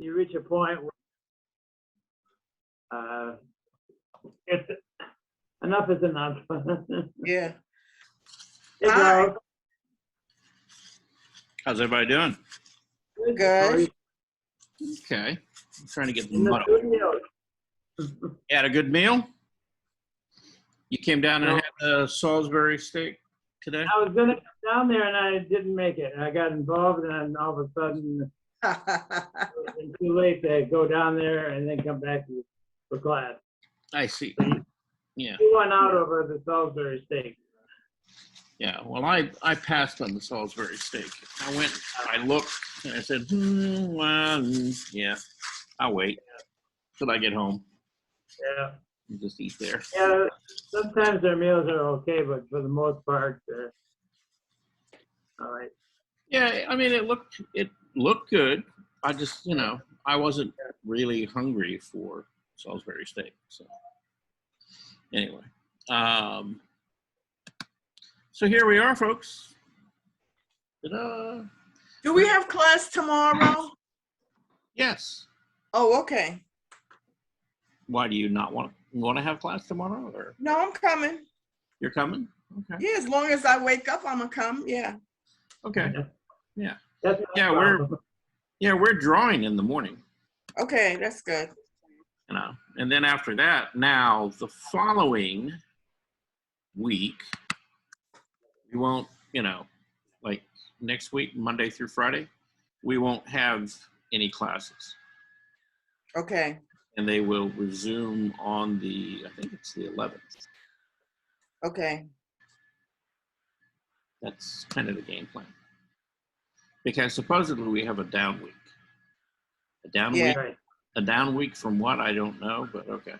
you reach a point where it's enough is enough. Yeah. Hey, Hi. Charles. How's everybody doing? Good. Okay. I'm trying to get the In the mud. studio. You had a good meal? You came down and No. had the Salisbury steak today? I was gonna come down there and I didn't make it. I got involved and then all of a sudden it was too late to go down there and then come back for class. I see. Yeah. You went out over the Salisbury steak. Yeah. Well, I passed on the Salisbury steak. I went, I looked, and I said, well, yeah, I'll wait till I get home Yeah. and just eat there. Yeah. Sometimes their meals are okay, but for the most part, they're all right. Yeah. I mean, it looked good. I just, I wasn't really hungry for Salisbury steak. So anyway, so here we are, folks. Ta-da. Do we have class tomorrow? Yes. Oh, okay. Why do you not want to have class tomorrow? Or No, I'm coming. you're coming? Okay. Yeah, as long as I wake up, I'm gonna come. Yeah. Okay. Yeah. That's Yeah, we're drawing in the morning. Okay, that's good. And then after that, now the following week, we won't, like next week, Monday through Friday, we won't have any classes. Okay. And they will resume on I think it's the 11th. Okay. That's kind of the game plan. Because supposedly we have a down week. A down Yeah. week? A down week from what? I don't know, but okay.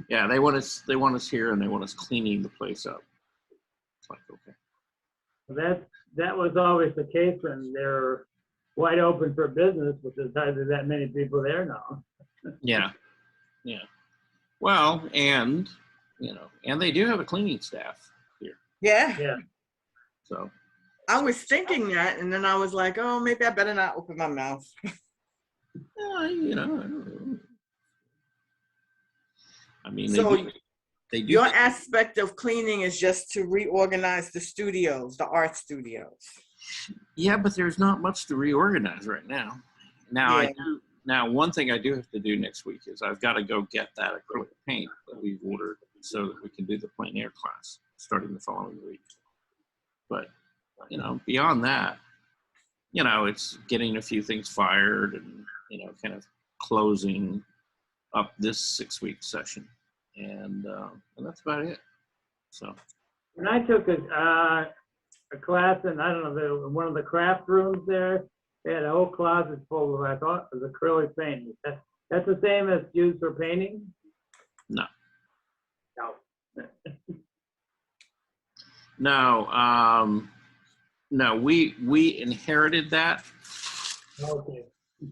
Yeah, they want us here and they want us cleaning the place up. It's like, okay. That was always the case when they're wide open for business, but there's hardly that many people there now. Yeah. Yeah. Well, and they do have a cleaning staff here. Yeah. Yeah. So I was thinking that, and then I was like, oh, maybe I better not open my mouth. I don't know. I mean, So they do. your aspect of cleaning is just to reorganize the studios, the art studios. Yeah, but there's not much to reorganize right now. Now Yeah. Now, one thing I do have to do next week is I've got to go get that acrylic paint that we've ordered so that we can do the plein air class starting the following week. But beyond that, it's getting a few things fired and kind of closing up this 6-week session, and that's about it. So When I took a class in, I don't know, one of the craft rooms there, they had a whole closet full of, I thought, it was acrylic paint. That's the same as used for painting? No. No. No, we inherited that. Okay.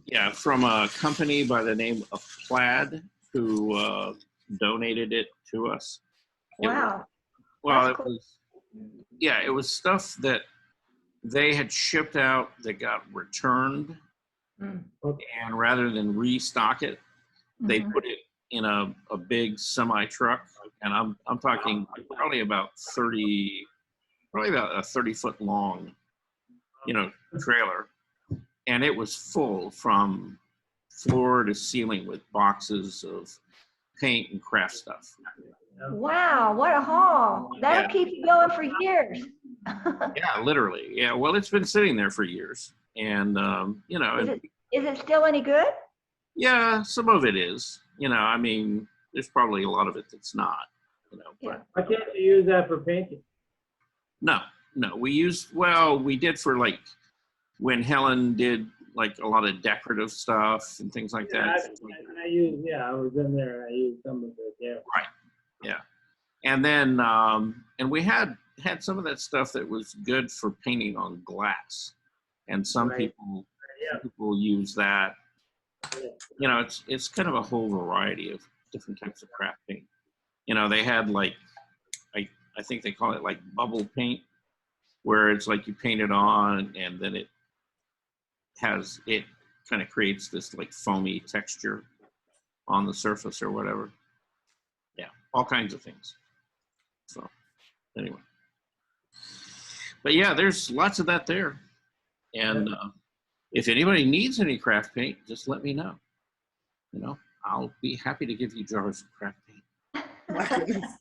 Yeah, from a company by the name of Plaid, who donated it to us. Wow. It was stuff that they had shipped out that got returned, and rather than restock it, they put it in a big semi truck, and I'm talking probably about a 30-foot long, trailer, and it was full from floor to ceiling with boxes of paint and craft stuff. Wow, what a haul. That'll keep you going for years. Yeah, literally. Yeah, well, it's been sitting there for years, and Is it still any good? Yeah, some of it is. I mean, there's probably a lot of it that's not. But Why can't you use that for painting? no, we did for like when Helen did like a lot of decorative stuff and things like that. I was in there. I used some of it. Yeah. Right. Yeah. And then and we had some of that stuff that was good for painting on glass, and some people use that. It's kind of a whole variety of different types of craft paint. They had like I think they call it like bubble paint, where it's like you paint it on and then it kind of creates this like foamy texture on the surface or whatever. Yeah, all kinds of things. So anyway, but yeah, there's lots of that there. And if anybody needs any craft paint, just let me know. You know, I'll be happy to give you jars of craft paint. My goodness.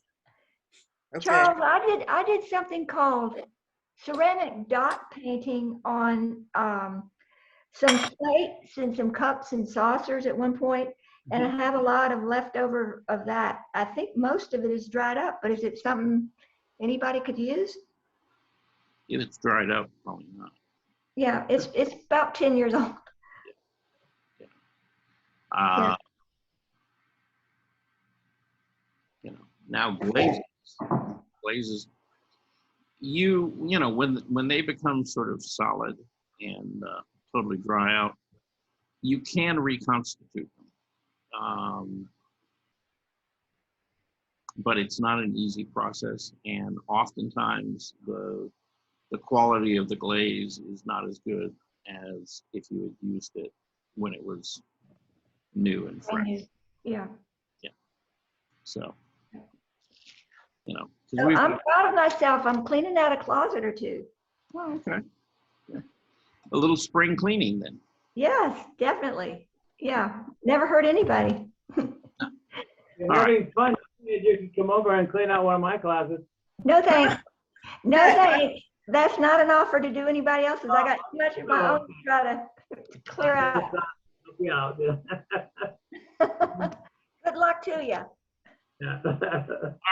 Okay. Charles, I did something called ceramic dot painting on some plates and some cups and saucers at one point, and I have a lot of leftover of that. I think most of it is dried up, but is it something anybody could use? If it's dried up, probably not. Yeah, it's about 10 years old. Yeah. You know, now glazes. You know, when they become sort of solid and totally dry out, you can reconstitute them. But it's not an easy process, and oftentimes the quality of the glaze is not as good as if you had used it when it was new and fresh. Yeah. Yeah. So, you know. So I'm proud of myself. I'm cleaning out a closet or two. Oh, okay. Yeah. A little spring cleaning then. Yes, definitely. Yeah, never hurt anybody. You're having fun. You can come over and clean out one of my closets. No thanks. No thanks. That's not an offer to do anybody else's. I got too much of my own to try to clear out. Yeah. All Good luck to you. Yeah.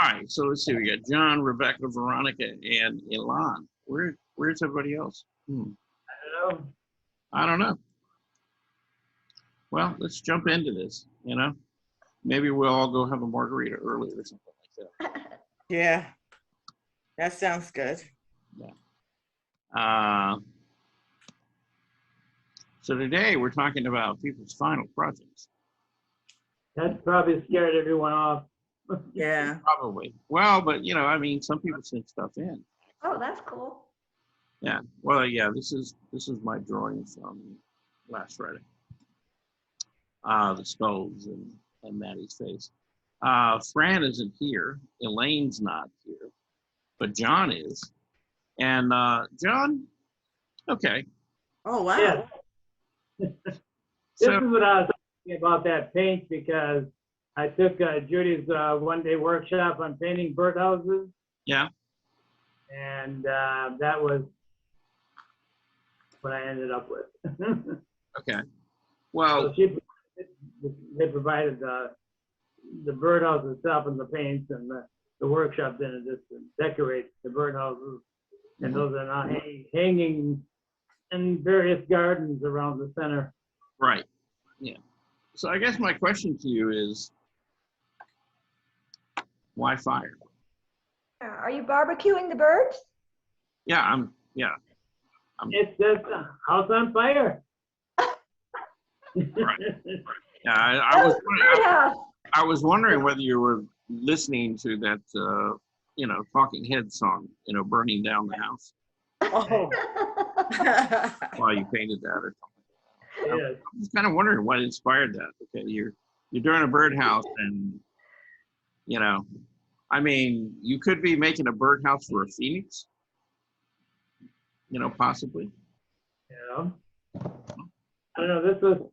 right, so let's see. We got John, Rebecca, Veronica, and Ilan. Where's everybody else? I don't know. Well, let's jump into this, you know. Maybe we'll all go have a margarita early or something like that. Yeah, that sounds good. Yeah. So today we're talking about people's final projects. That's probably scared everyone off. Yeah. Probably. Well, but you know, I mean, some people send stuff in. Oh, that's cool. Yeah. Well, yeah. This is my drawing from last Friday. The skulls and Maddie's face. Fran isn't here. Elaine's not here, but John is. And John, okay. Oh, wow. Yeah. This is what I was thinking about that paint, because I took Judy's one-day workshop on painting birdhouses. Yeah. And that was what I ended up with. Okay. Well, so they provided the birdhouse itself and the paints, and the workshop then just to decorate the birdhouses. And those are now hanging in various gardens around the center. right. Yeah. So I guess my question to you is, why fire? Are you barbecuing the birds? Yeah, It's just a house on fire. Right. Yeah, I was wondering whether you were listening to that, you know, Talking Head song, you know, burning down the house Oh. while you painted that or something. Yes. I'm just kind of wondering what inspired that. Okay, you're doing a birdhouse, and you know, I mean, you could be making a birdhouse for a phoenix, you know, possibly. Yeah. I don't know.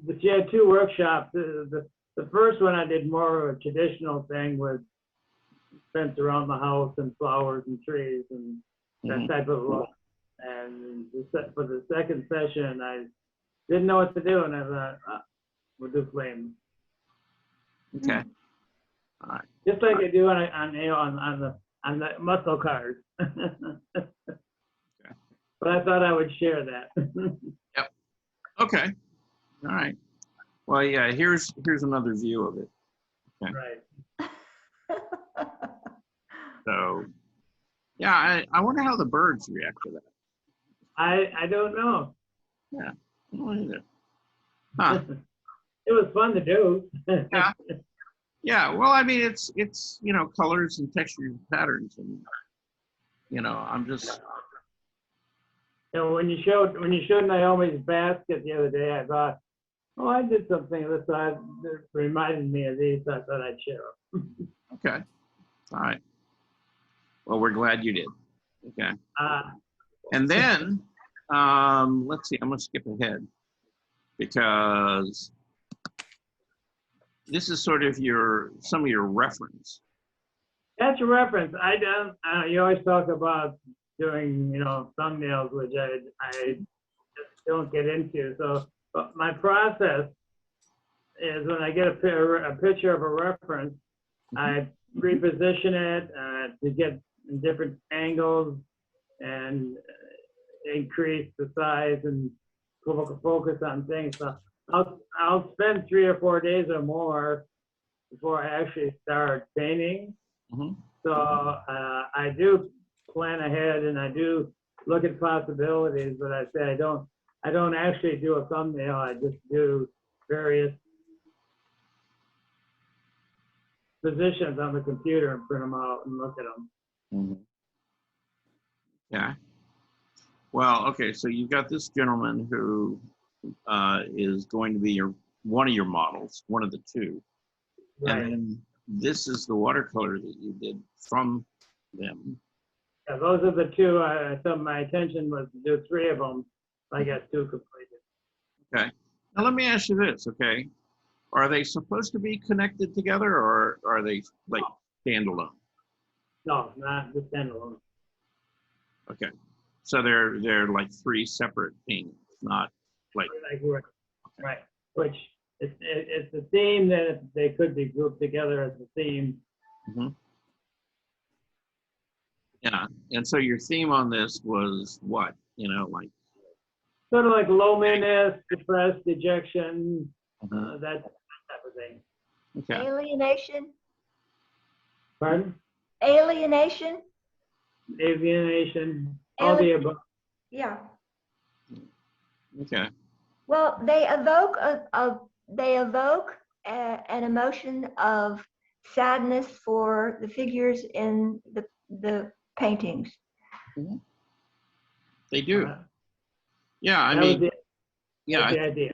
But she had two workshops. The first one I did more of a traditional thing with fence around the house and flowers and trees and that type of look. And for the second session, I didn't know what to do, and I thought, we'll do flames. Okay. All right. Just like I do on the muscle cars. Okay. But I thought I would share that. Yep. Okay. All right. Well, yeah. Here's another view of it. Okay. Right. So, yeah, I wonder how the birds react to that. I don't know. Yeah. I don't either. Huh. It was fun to do. Yeah. Yeah. Well, I mean, it's you know, colors and textures and patterns, and you know, I'm just You know, when you showed Naomi's basket the other day, I thought, oh, I did something that reminded me of these. I thought I'd share them. Okay. All right. Well, we're glad you did. Okay. And then, let's see, I'm going to skip ahead because this is sort of some of your reference. That's a reference. I don't. You always talk about doing, thumbnails, which I just don't get into. So, but my process is when I get a picture of a reference, I reposition it to get different angles and increase the size and focus on things. So I'll spend 3 or 4 days or more before I actually start painting. Mm-hmm. So I do plan ahead and I do look at possibilities, but I say I don't actually do a thumbnail. I just do various positions on the computer and print them out and look at them. Mm-hmm. Yeah. Well, okay, so you've got this gentleman who is going to be one of your models, one of the two. Right. And then this is the watercolor that you did from them. Yeah, those are the two. So my intention was to do 3 of them. I got 2 completed. Okay. Now let me ask you this, okay? Are they supposed to be connected together or are they like standalone? No, not the standalone. Okay. So they're like 3 separate paintings, not like. Right. Which it's a theme that they could be grouped together as a theme. Mm-hmm. Yeah. And so your theme on this was what? Like. Sort of like loneliness, depressed, dejection, that type of thing. Okay. Alienation. Pardon? Alienation. Alienation, all the above. Yeah. Okay. Well, they evoke an emotion of sadness for the figures in the paintings. Mm-hmm. They do. Yeah, I That mean, was yeah, the idea.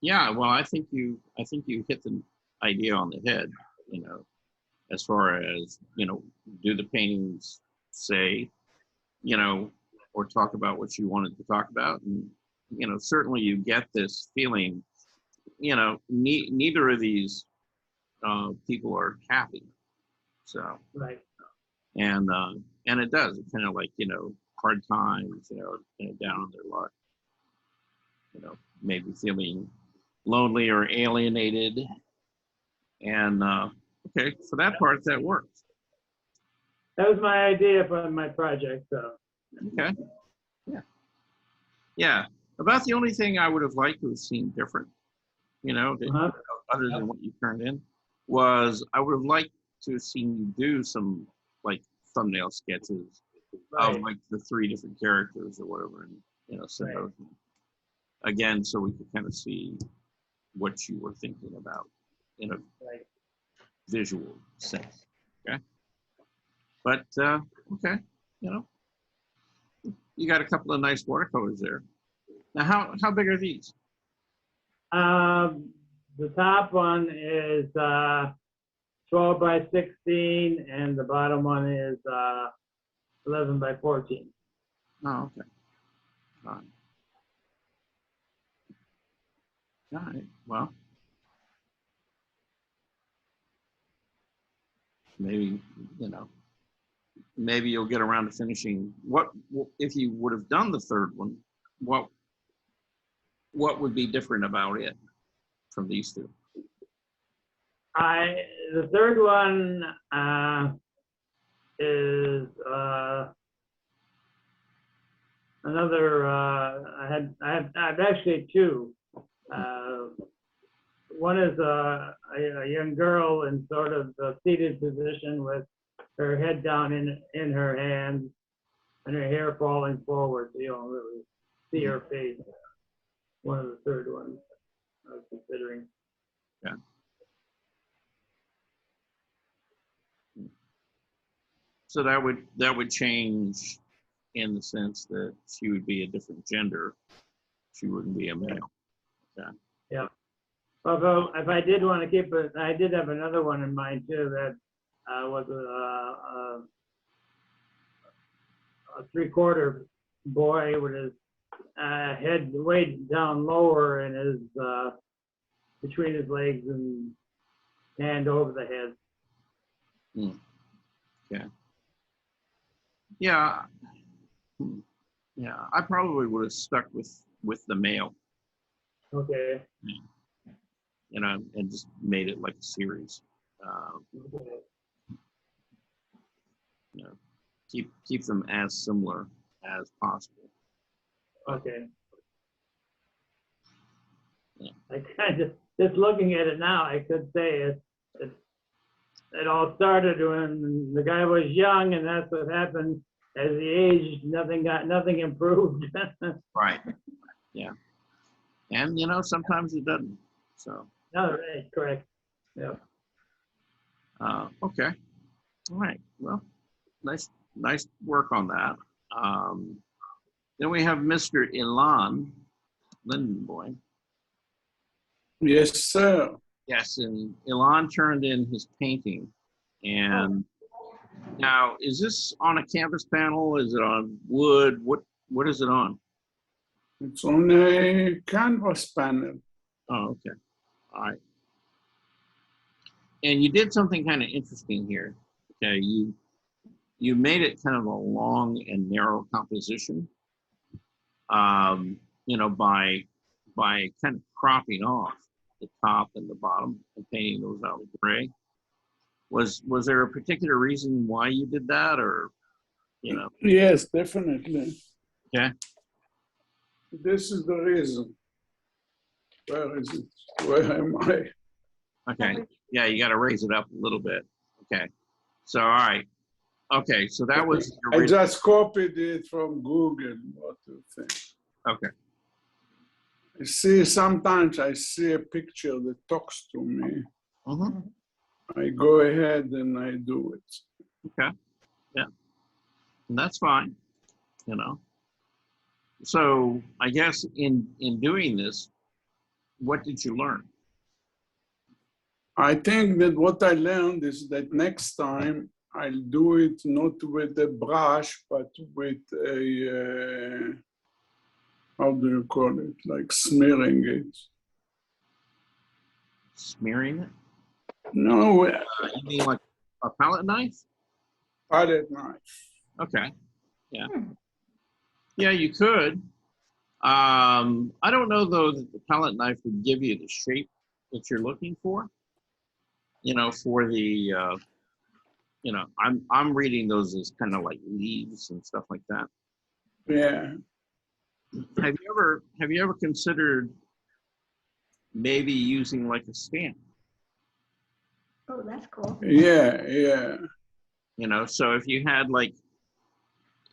yeah. Well, I think you hit the idea on the head. As far as do the paintings say, or talk about what you wanted to talk about, and certainly you get this feeling. Neither of these people are happy. So Right. and it does. It's kind of like hard times. Kind of down on their luck. Maybe feeling lonely or alienated. And okay, for that part, that works. That was my idea for my project. So. Okay. Yeah. Yeah. About the only thing I would have liked to have seen different, other than what you turned in, was I would have liked to have seen you do some like thumbnail sketches of like the 3 different characters or whatever, and send those in. Again, so we could kind of see what you were thinking about in a visual sense. Okay. But okay, you got a couple of nice watercolors there. Now, how big are these? The top one is 12 by 16, and the bottom one is 11 by 14. Oh, okay. All right. All right. Well, maybe maybe you'll get around to finishing. What if you would have done the 3rd one? What would be different about it from these 2? The 3rd one is another. I've actually 2. One is a young girl in sort of a seated position with her head down in her hands and her hair falling forward, so you don't really see her face. One of the 3rd ones I was considering. Yeah. So that would change in the sense that she would be a different gender. She wouldn't be a male. Yeah. Although if I did want to keep it, I did have another one in mind too, that was a three-quarter boy with his head way down lower and his between his legs and hand over the head. Okay. Yeah. Yeah, I probably would have stuck with the male, Okay. you know, and just made it like a series. Okay. You know, keep them as similar as possible. Okay. Yeah. I kind of, just looking at it now, I could say it all started when the guy was young, and that's what happened. As he aged, nothing improved. Right. Yeah. And you know, sometimes it doesn't. So. No, right, correct. Yeah. Okay. All right. Well, nice work on that. Then we have Mr. Ilan Lindenboy. Yes, sir. Yes, and Ilan turned in his painting. And now, is this on a canvas panel? Is it on wood? What is it on? It's on a canvas panel. Oh, okay. All right. And you did something kind of interesting here. Okay, you made it kind of a long and narrow composition. You know, by kind of cropping off the top and the bottom and painting those out with gray. Was there a particular reason why you did that, or you know? Yes, definitely. Yeah. This is the reason. Where is it? Where am I? Okay. Yeah, you got to raise it up a little bit. Okay. So all right. Okay. So that was your I original. just copied it from Google. What do you think? Okay. I see, sometimes I see a picture that talks to me. Mm-hmm. I go ahead and I do it. Okay. Yeah. And that's fine. You know. So I guess in doing this, what did you learn? I think that what I learned is that next time I'll do it not with a brush, but with a, how do you call it? Like smearing it. Smearing it? No, You mean like a palette knife? palette knife. Okay. Yeah. Yeah, you could. I don't know though that the palette knife would give you the shape that you're looking for. You know, for the you know, I'm reading those as kind of like leaves and stuff like that. Yeah. Have you ever considered maybe using like a stamp? Oh, that's cool. Yeah, yeah. You know, so if you had like,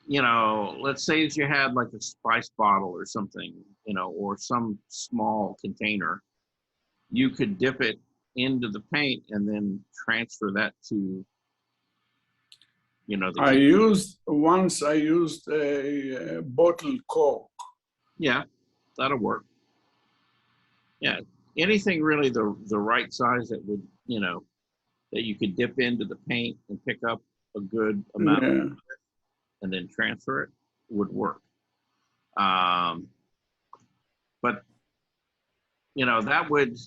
you know, let's say if you had like a spice bottle or something, you know, or some small container, you could dip it into the paint and then transfer that to, you know, the Once I used a bottle cork. Yeah, that'll work. Yeah, anything really the right size that would, you know, that you could dip into the paint and pick up a good amount Yeah. of it and then transfer it would work. But you know, that would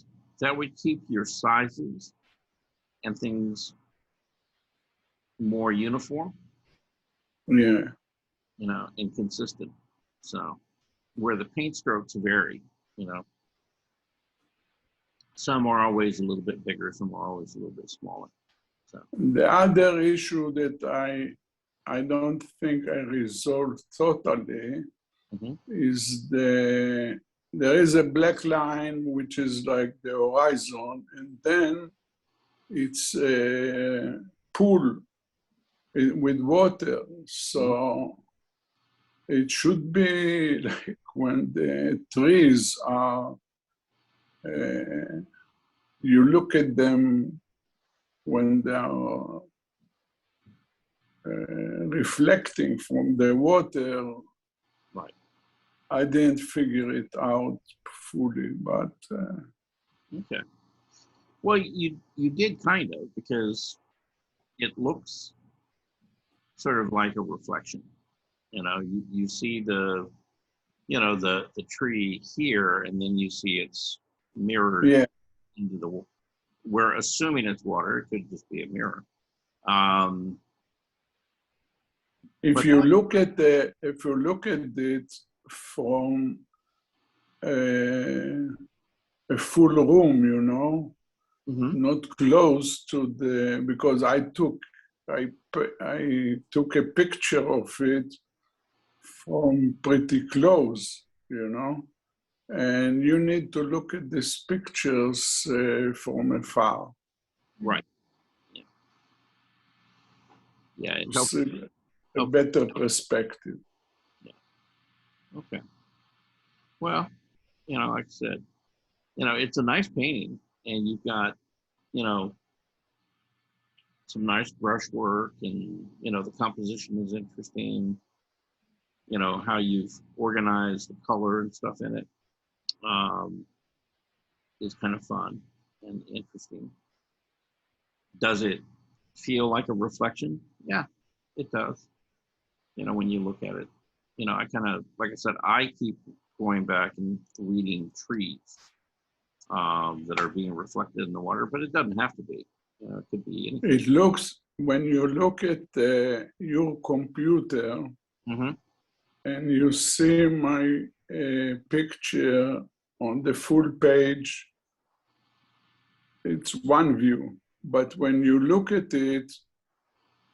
keep your sizes and things more uniform, Yeah. you know, and consistent. So where the paint strokes vary, you know, some are always a little bit bigger, some are always a little bit smaller. So The other issue that I don't think I resolved totally mhm. is there is a black line which is like the horizon, and then it's a pool with water. So it should be like when the trees are, you look at them when they are reflecting from the water. Right. I didn't figure it out fully, but Okay. Well, you did kind of, because it looks sort of like a reflection. You see the tree here, and then you see it's mirrored yeah. into the. We're assuming it's water. It could just be a mirror. But If you look at it from a full room, mhm. not close to because I took a picture of it from pretty close, and you need to look at these pictures from afar. Right. Yeah. Yeah. It helps. See a better perspective. Okay. Well, like I said, it's a nice painting, and you've got, some nice brushwork, and the composition is interesting. How you've organized the color and stuff in it is kind of fun and interesting. Does it feel like a reflection? Yeah, it does. When you look at it, I kind of, like I said, I keep going back and reading trees that are being reflected in the water, but it doesn't have to be. It could be anything. It looks, when you look at your computer, Mm-hmm. and you see my picture on the full page, it's one view. But when you look at it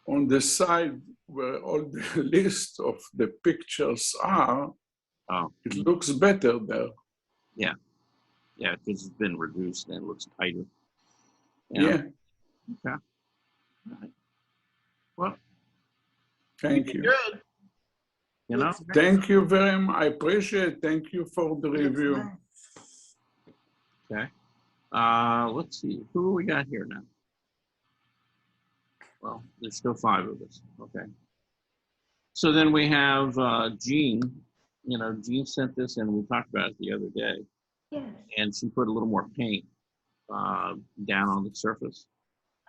on the side where all the list of the pictures are, it looks better there. Yeah. Yeah, because it's been reduced and it looks tighter. Yeah. Okay. All right. Well, Thank you. good. Thank you very much. I appreciate it. Thank you for the review. Okay. Let's see. Who we got here now? Well, there's still 5 of us. Okay. So then we have Jean. Jean sent this in. We talked about it the other day. Yes. And she put a little more paint down on the surface.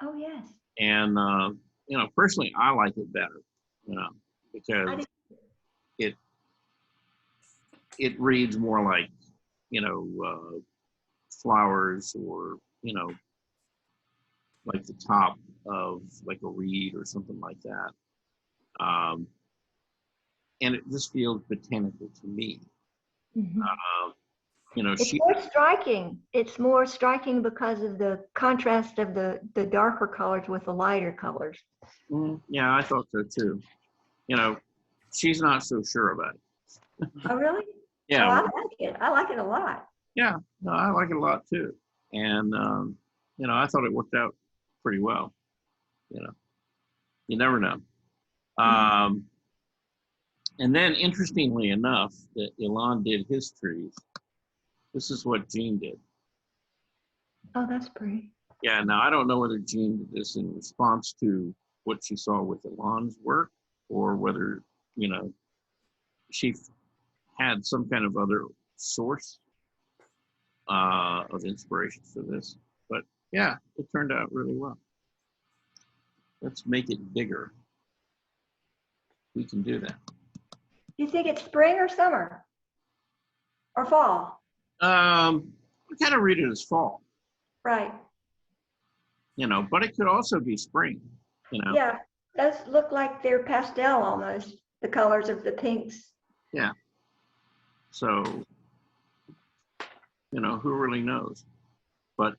Oh, yes. And, personally, I like it better, because it reads more like, flowers, or, like the top of like a reed or something like that. And it just feels botanical to me. Mm-hmm. It's she, more striking. It's more striking because of the contrast of the darker colors with the lighter colors. Yeah, I thought so too. She's not so sure about it. Oh, really? Yeah. Oh, I like it. I like it a lot. Yeah, no, I like it a lot too. And, I thought it worked out pretty well. You never know. And then, interestingly enough, that Elon did his trees. This is what Jean did. Oh, that's pretty. Yeah, now I don't know whether Jean did this in response to what she saw with Elon's work, or whether, she had some kind of other source of inspiration for this. But yeah, it turned out really well. Let's make it bigger. We can do that. Do you think it's spring or summer? Or fall? I kind of read it as fall. Right. But it could also be spring, Yeah, does look like they're pastel almost, the colors of the pinks. Yeah. So, who really knows? But,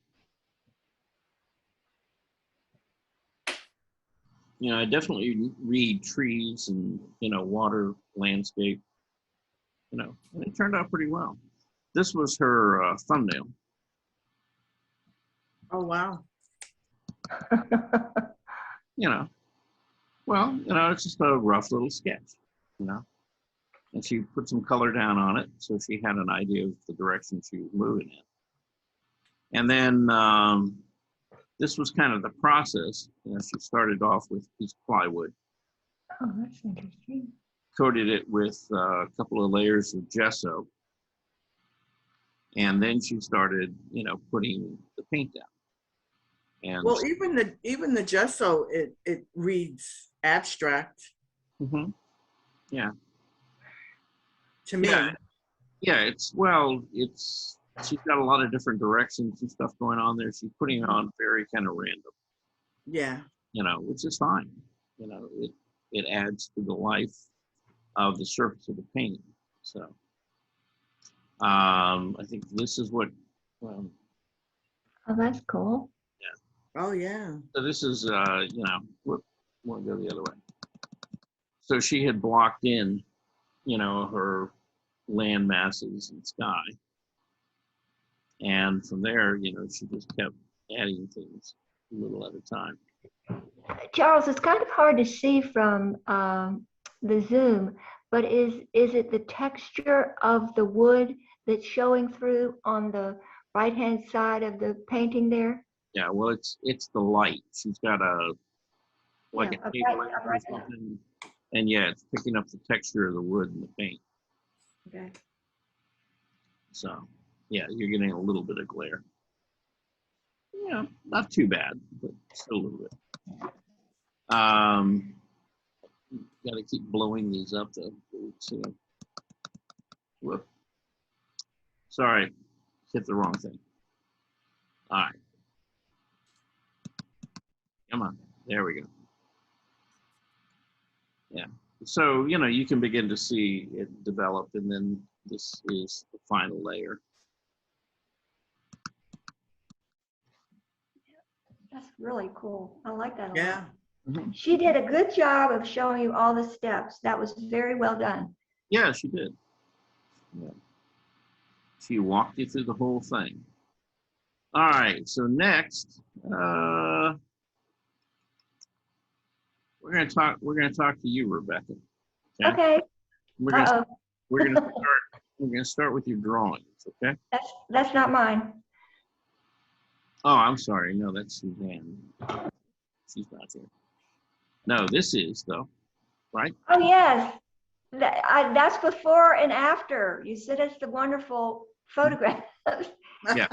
I definitely read trees and, water, landscape, and it turned out pretty well. This was her thumbnail. Oh, wow. Well, it's just a rough little sketch, and she put some color down on it, so she had an idea of the direction she was moving in. And then this was kind of the process. She started off with a piece of plywood, Oh, that's interesting. coated it with a couple of layers of gesso, and then she started, putting the paint down. And Well, even the gesso, it reads abstract Mhm. Yeah, to me. yeah, it's she's got a lot of different directions and stuff going on there. She's putting it on very kind of random, Yeah. which is fine. It adds to the life of the surface of the painting. So I think this is what. Oh, that's cool. Oh yeah. So this is whoop, want to go the other way. So she had blocked in, her land masses and sky, and from there, she just kept adding things a little at a time. Charles, it's kind of hard to see from the Zoom, but is it the texture of the wood that's showing through on the right-hand side of the painting there? Yeah, well, it's the light. She's got a Yeah, a a tape bright- lamp a or bright- something, and yeah, it's picking up the texture of the wood and the paint. Okay. So yeah, you're getting a little bit of glare. Yeah, not too bad, but still a little bit. Got to keep blowing these up though. So, whoop. Sorry, hit the wrong thing. All right. Come on. There we go. Yeah. So, you can begin to see it develop, and then this is the final layer. That's really cool. I like that a Yeah. lot. She did a good job of showing you all the steps. That was very well done. Yeah, she did. Yeah. She walked you through the whole thing. All right. So next, we're gonna talk to you, Rebecca. Okay. We're gonna Uh-oh. we're gonna start with your drawings. Okay. That's not mine. Oh, I'm sorry. No, that's Suzanne. She's not here. No, this is though, right? Oh, yes. That's before and after. You sent us the wonderful photographs. Yeah.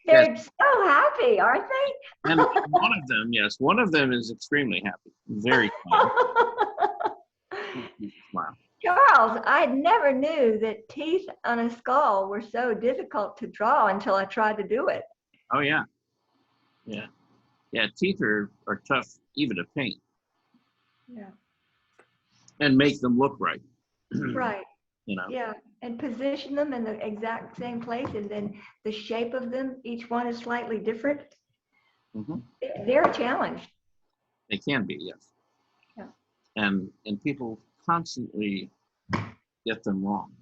They're so happy, aren't they? And one of them, yes, one of them is extremely happy. Very kind. Smile. Charles, I never knew that teeth on a skull were so difficult to draw until I tried to do it. Oh yeah. Yeah. Yeah, teeth are tough even to paint Yeah. and make them look right. Right. You know. Yeah. And position them in the exact same place, and then the shape of them, each one is slightly different. Mhm. They're a challenge. They can be, yes. Yeah. And people constantly get them wrong.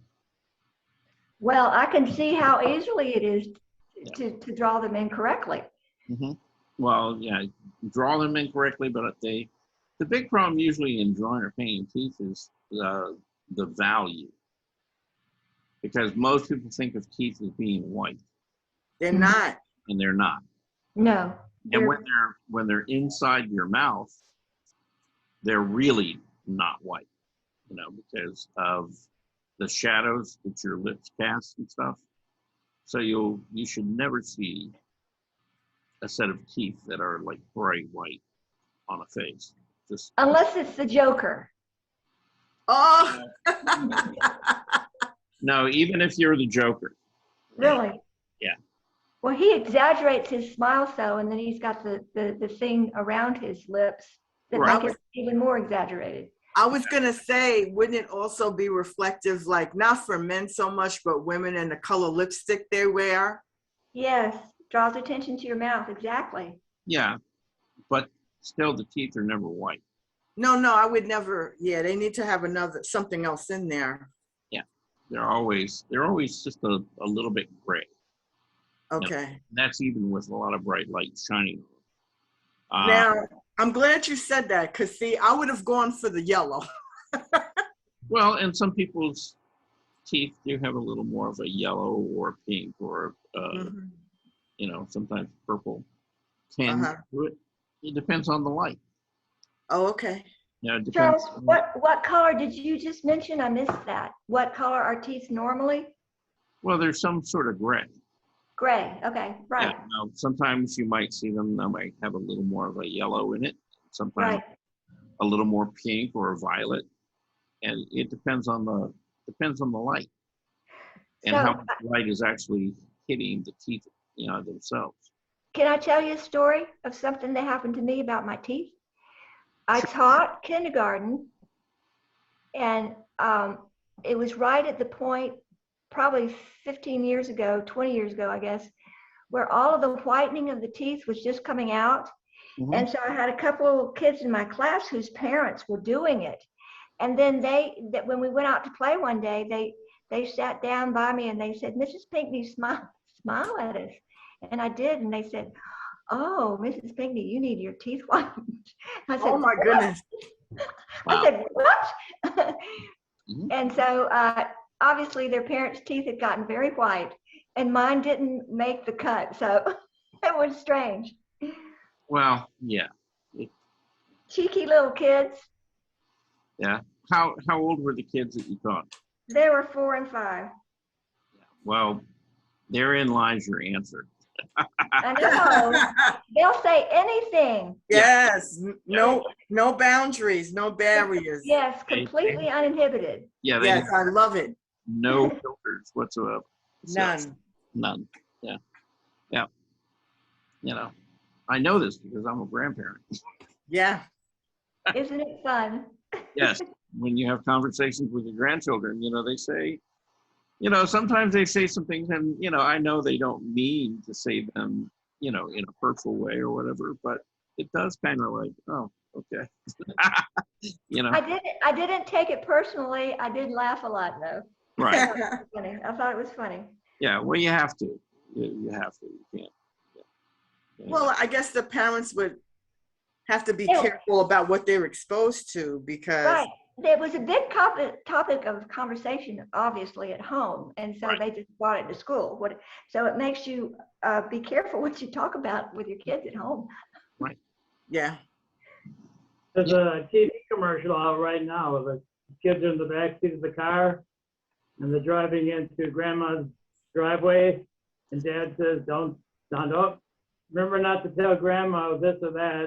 Well, I can see how easily it is to draw them incorrectly. Mm-hmm. Well, yeah, draw them incorrectly, but the big problem usually in drawing or painting teeth is the value, because most people think of teeth as being white, They're not. and they're not. No. And when they're inside your mouth, they're really not white, because of the shadows that your lips cast and stuff. So you should never see a set of teeth that are like bright white on a face. Just Unless it's the Joker. Oh. no, even if you're the Joker. Really? Yeah. Well, he exaggerates his smile so, and then he's got the thing around his lips that Right. make it even more exaggerated. I was gonna say, wouldn't it also be reflective, like not for men so much, but women and the color lipstick they wear? Yes, draws attention to your mouth, exactly. Yeah, but still the teeth are never white. No, I would never. Yeah, they need to have something else in there. Yeah, they're always just a little bit gray. Okay. And that's even with a lot of bright light shining on them. Now, I'm glad you said that, because see, I would have gone for the yellow. Well, and some people's teeth do have a little more of a yellow or pink or Mhm. sometimes purple tinge to it. It depends on the light. Oh, okay. You know, it depends. Charles, what color did you just mention? I missed that. What color are teeth normally? Well, there's some sort of gray. Gray. Okay, right, Yeah, now, sometimes you might see them, they might have a little more of a yellow in it. Sometimes right. a little more pink or violet. And it depends on the light and So, how much light is actually hitting the teeth, you know, themselves. can I tell you a story of something that happened to me about my teeth? I taught kindergarten, and it was right at the point, probably 15 years ago, 20 years ago, I guess, where all of the whitening of the teeth was just coming out. Mhm. And so I had a couple of kids in my class whose parents were doing it. And then when we went out to play one day, they sat down by me and they said, "Mrs. Pinckney, smile at us." And I did, and they said, "Oh, Mrs. Pinckney, you need your teeth whitened." I said, Oh my "What?" goodness. I said, "What?" Mhm. And so obviously their parents' teeth had gotten very white, and mine didn't make the cut. So it was strange. Well, yeah, Cheeky little kids. yeah. How old were the kids that you taught? They were 4 and 5. Well, therein lies your answer. I know. They'll say anything. Yes. No boundaries, no barriers. Yes, completely uninhibited. Yeah, they Yes, have I love it. no filters whatsoever. So, None. none. Yeah. Yeah. You know, I know this because I'm a grandparent. Yeah. Isn't it fun? Yes. When you have conversations with your grandchildren, you know, they say, you know, sometimes they say some things and, you know, I know they don't mean to say them, you know, in a hurtful way or whatever, but it does kind of like, oh, okay. You know, I didn't take it personally. I did laugh a lot though. right. I thought it was funny. Yeah. Well, you have to. You have to. You can't. Yeah. Well, I guess the parents would have to be Yeah. careful about what they're exposed to because Right. There was a big topic of conversation, obviously, at home. And so Right. they just brought it to school. So it makes you be careful what you talk about with your kids at home. yeah. There's a TV commercial out right now. The kids are in the back seat of the car and they're driving into grandma's driveway. And dad says, don't, remember not to tell grandma this or that.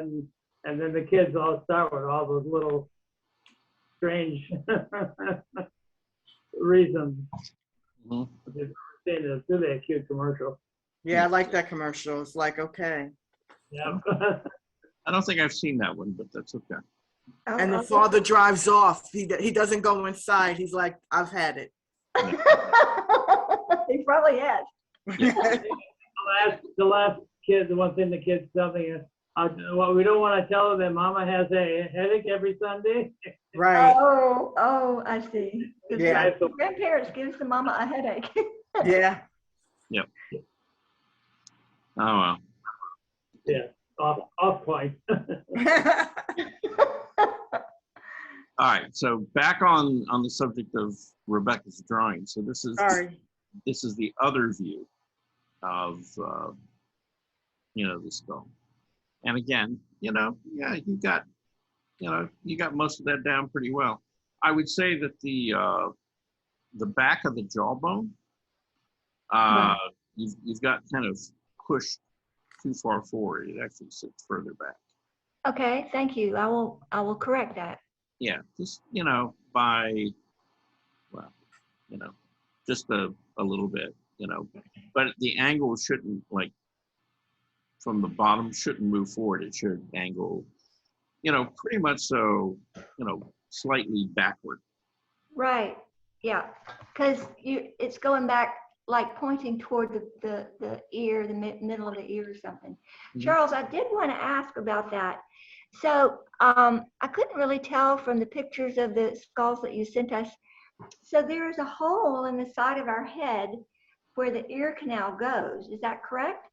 And then the kids all start with all those little strange reasons. Mhm. If you've ever seen it, it's really a cute commercial. Yeah, I like that commercial. It's like, okay. Yeah. I don't think I've seen that one, but that's okay. And the father drives off. He doesn't go inside. He's like, I've had it. He probably has. The last kid, the one thing the kids tell me is, well, we don't want to tell her that mama has a headache every Sunday. Right. Oh, I see. Yeah. Grandparents gives the mama a headache. Yeah. Yep. Oh, well. Yeah, off point. All right. So back on the subject of Rebecca's drawing. So this is Sorry. the other view of you know, the skull. And again, you know, yeah, you got most of that down pretty well. I would say that the back of the jawbone, you've got kind of pushed too far forward. It actually sits further back. Okay, thank you. I will correct that. Yeah, just, you know, by, well, you know, just a little bit, you know, but the angle shouldn't, like, from the bottom shouldn't move forward. It should angle, you know, pretty much so, you know, slightly backward. Right. Yeah, because it's going back, like pointing toward the ear, the middle of the ear or something. Mhm. Charles, I did want to ask about that. So I couldn't really tell from the pictures of the skulls that you sent us. So there is a hole in the side of our head where the ear canal goes. Is that correct?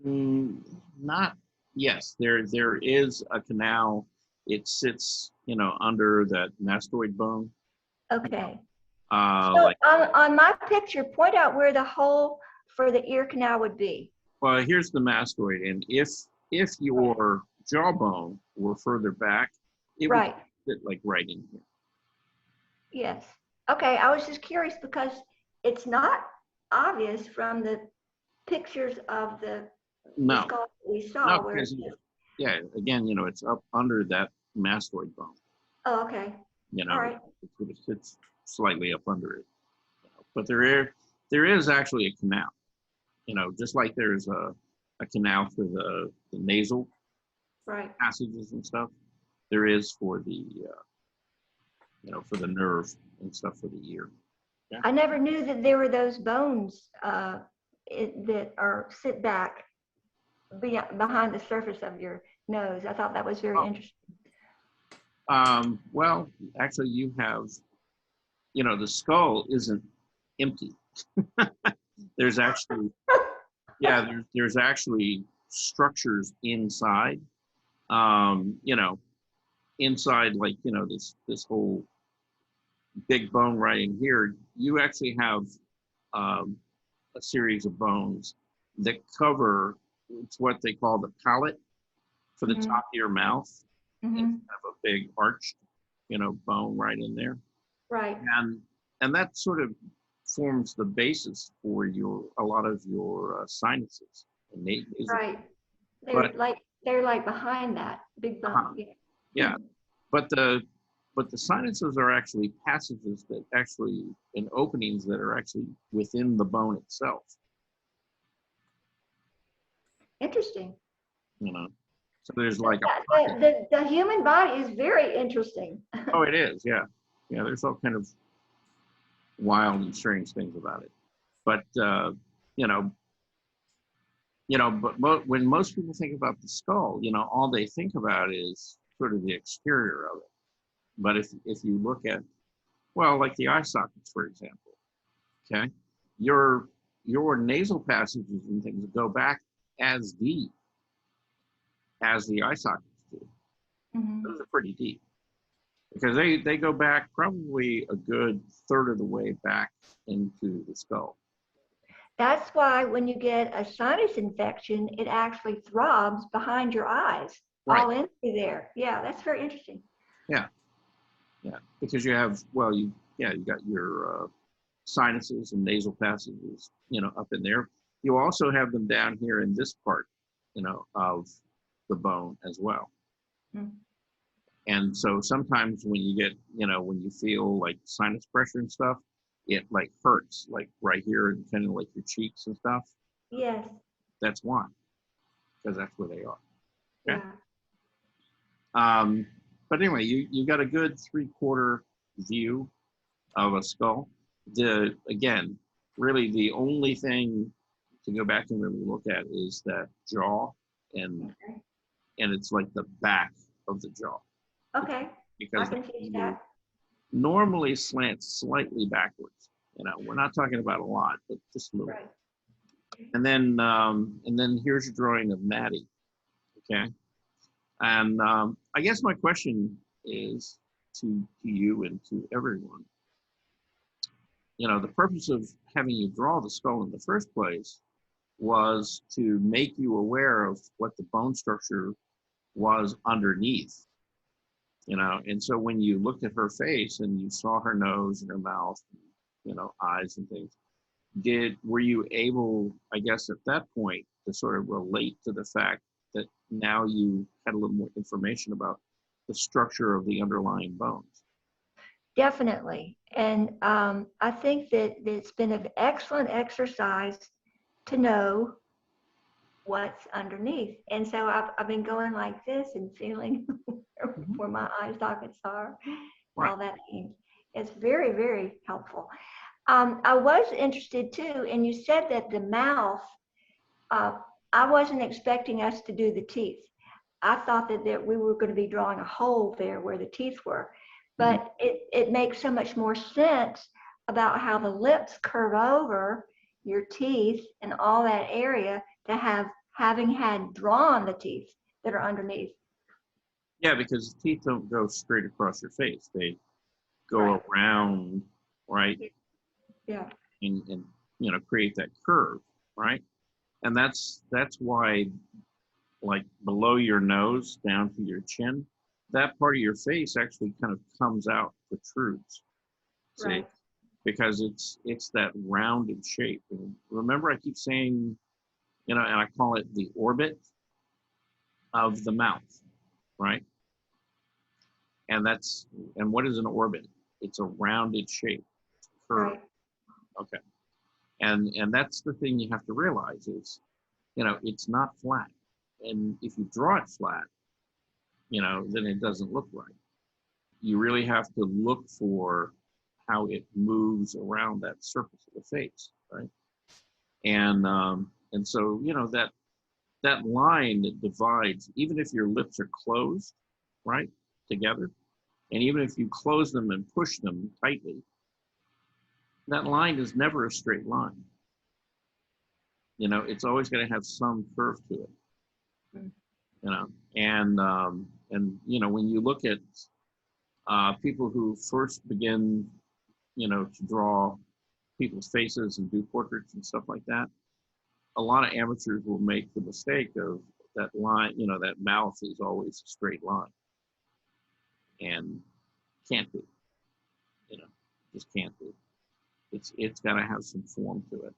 Not, yes, there is a canal. It sits, you know, under that mastoid bone. Okay. So Like, on my picture, point out where the hole for the ear canal would be. well, here's the mastoid, and if your jawbone were further back, it would Right. fit like right in here. Yes. Okay. I was just curious because it's not obvious from the pictures of the No, skull that we saw no, where because it's, yeah, again, you know, it's up under that mastoid bone. oh, okay. You All know, right. it sits slightly up under it. You know, but there is actually a canal. You know, just like there's a canal for the nasal Right. passages and stuff, there is for the you know, for the nerve and stuff for the ear. I never knew that there were those bones that are sit back behind the surface of your nose. I thought that was very interesting. Well, actually, you have, you know, the skull isn't empty. There's actually, yeah, there's actually structures inside. You know, inside, like, you know, this whole big bone right in here. You actually have a series of bones that cover. It's what they call the palate for the top of your mouth. Mm-hmm. And have a big arched, you know, bone right in there. Right. And that sort of forms the basis for a lot of your sinuses. And Right. But- They're like behind that big bone. Uh-huh. Yeah, but the sinuses are actually passages that actually, and openings that are actually within the bone itself. Interesting. You know, so there's like The human body is very interesting. oh, it is, yeah, yeah. There's all kind of wild and strange things about it, but you know, but when most people think about the skull, you know, all they think about is sort of the exterior of it. But if you look at, well, like the eye sockets, for example, okay, your nasal passages and things go back as deep as the eye sockets do. Mm-hmm. Those are pretty deep because they go back probably a good third of the way back into the skull. That's why when you get a sinus infection, it actually throbs behind your eyes, Right. all into there. Yeah, that's very interesting. Yeah, yeah, because you have, well, you got your sinuses and nasal passages, you know, up in there. You also have them down here in this part, you know, of the bone as well. Mm. And so sometimes when you get, you know, when you feel like sinus pressure and stuff, it like hurts, like right here and kind of like your cheeks and stuff. Yes. That's why, because that's where they are. Okay. Yeah. But anyway, you got a good 3/4 view of a skull. Again, really the only thing to go back and really look at is that jaw, and it's like the back of the jaw. Okay. I Because can see that. normally slants slightly backwards. You know, we're not talking about a lot, but just a little. Right. And then here's your drawing of Maddie. Okay. And I guess my question is to you and to everyone. You know, the purpose of having you draw the skull in the first place was to make you aware of what the bone structure was underneath. You know, and so when you looked at her face and you saw her nose and her mouth, you know, eyes and things, were you able, I guess, at that point to sort of relate to the fact that now you had a little more information about the structure of the underlying bones? Definitely. And I think that it's been an excellent exercise to know what's underneath. And so I've been going like this and feeling where my eye sockets are, Right. all that thing. It's very, very helpful. I was interested too, and you said that the mouth, I wasn't expecting us to do the teeth. I thought that we were going to be drawing a hole there where the teeth were, but it makes so much more sense about how the lips curve over your teeth and all that area to having had drawn the teeth that are underneath. Yeah, because the teeth don't go straight across your face. They go Right. around, right? Yeah. And you know, create that curve, right? And that's why like below your nose down to your chin, that part of your face actually kind of comes out, protrudes. See? Right. Because it's that rounded shape. And remember, I keep saying, you know, and I call it the orbit of the mouth, right? And what is an orbit? It's a rounded shape, curve. Right. Okay. And that's the thing you have to realize is, you know, it's not flat. And if you draw it flat, you know, then it doesn't look right. You really have to look for how it moves around that surface of the face, right? And so, you know, that line that divides, even if your lips are closed, right, together, and even if you close them and push them tightly, that line is never a straight line. You know, it's always going to have some curve to it. You know, and you know, when you look at people who first begin, you know, to draw people's faces and do portraits and stuff like that, a lot of amateurs will make the mistake of that line, you know, that mouth is always a straight line. And can't be, you know, just can't be. It's got to have some form to it.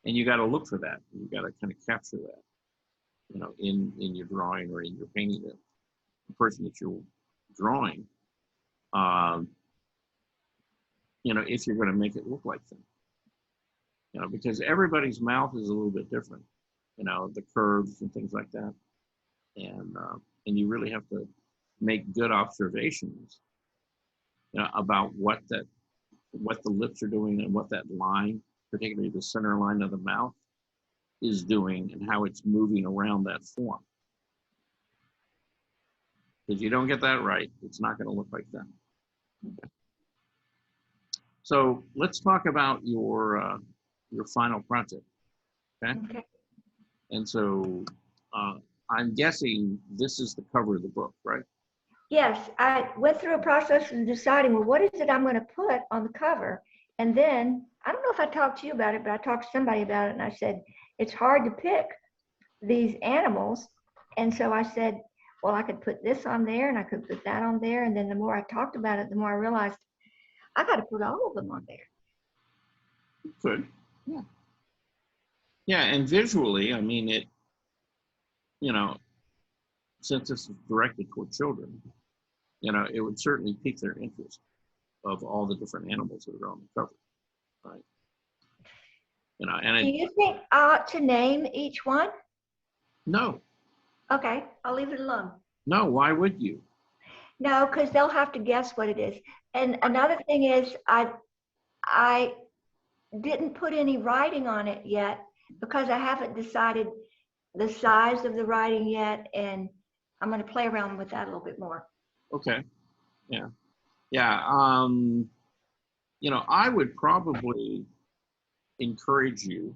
And you got to look for that. You got to kind of capture that, you know, in your drawing or in your painting, the person that you're drawing, you know, if you're going to make it look like them. You know, because everybody's mouth is a little bit different, you know, the curves and things like that. And you really have to make good observations, you know, about what the lips are doing and what that line, particularly the center line of the mouth, is doing and how it's moving around that form. If you don't get that right, it's not going to look like that. So let's talk about your final project, okay? Okay. And so I'm guessing this is the cover of the book, right? Yes, I went through a process of deciding, well, what is it I'm going to put on the cover? And then, I don't know if I talked to you about it, but I talked to somebody about it, and I said, it's hard to pick these animals. And so I said, well, I could put this on there, and I could put that on there. And then the more I talked about it, the more I realized I got to put all of them on there. Good. Yeah. Yeah, and visually, I mean, it, you know, since this is directed toward children, you know, it would certainly pique their interest of all the different animals that are on the cover, right? You know, and Do you think I ought to name each one? no, Okay, I'll leave it alone. no, why would you? No, because they'll have to guess what it is. And another thing is, I didn't put any writing on it yet because I haven't decided the size of the writing yet, and I'm going to play around with that a little bit more. Okay, yeah, yeah. You know, I would probably encourage you,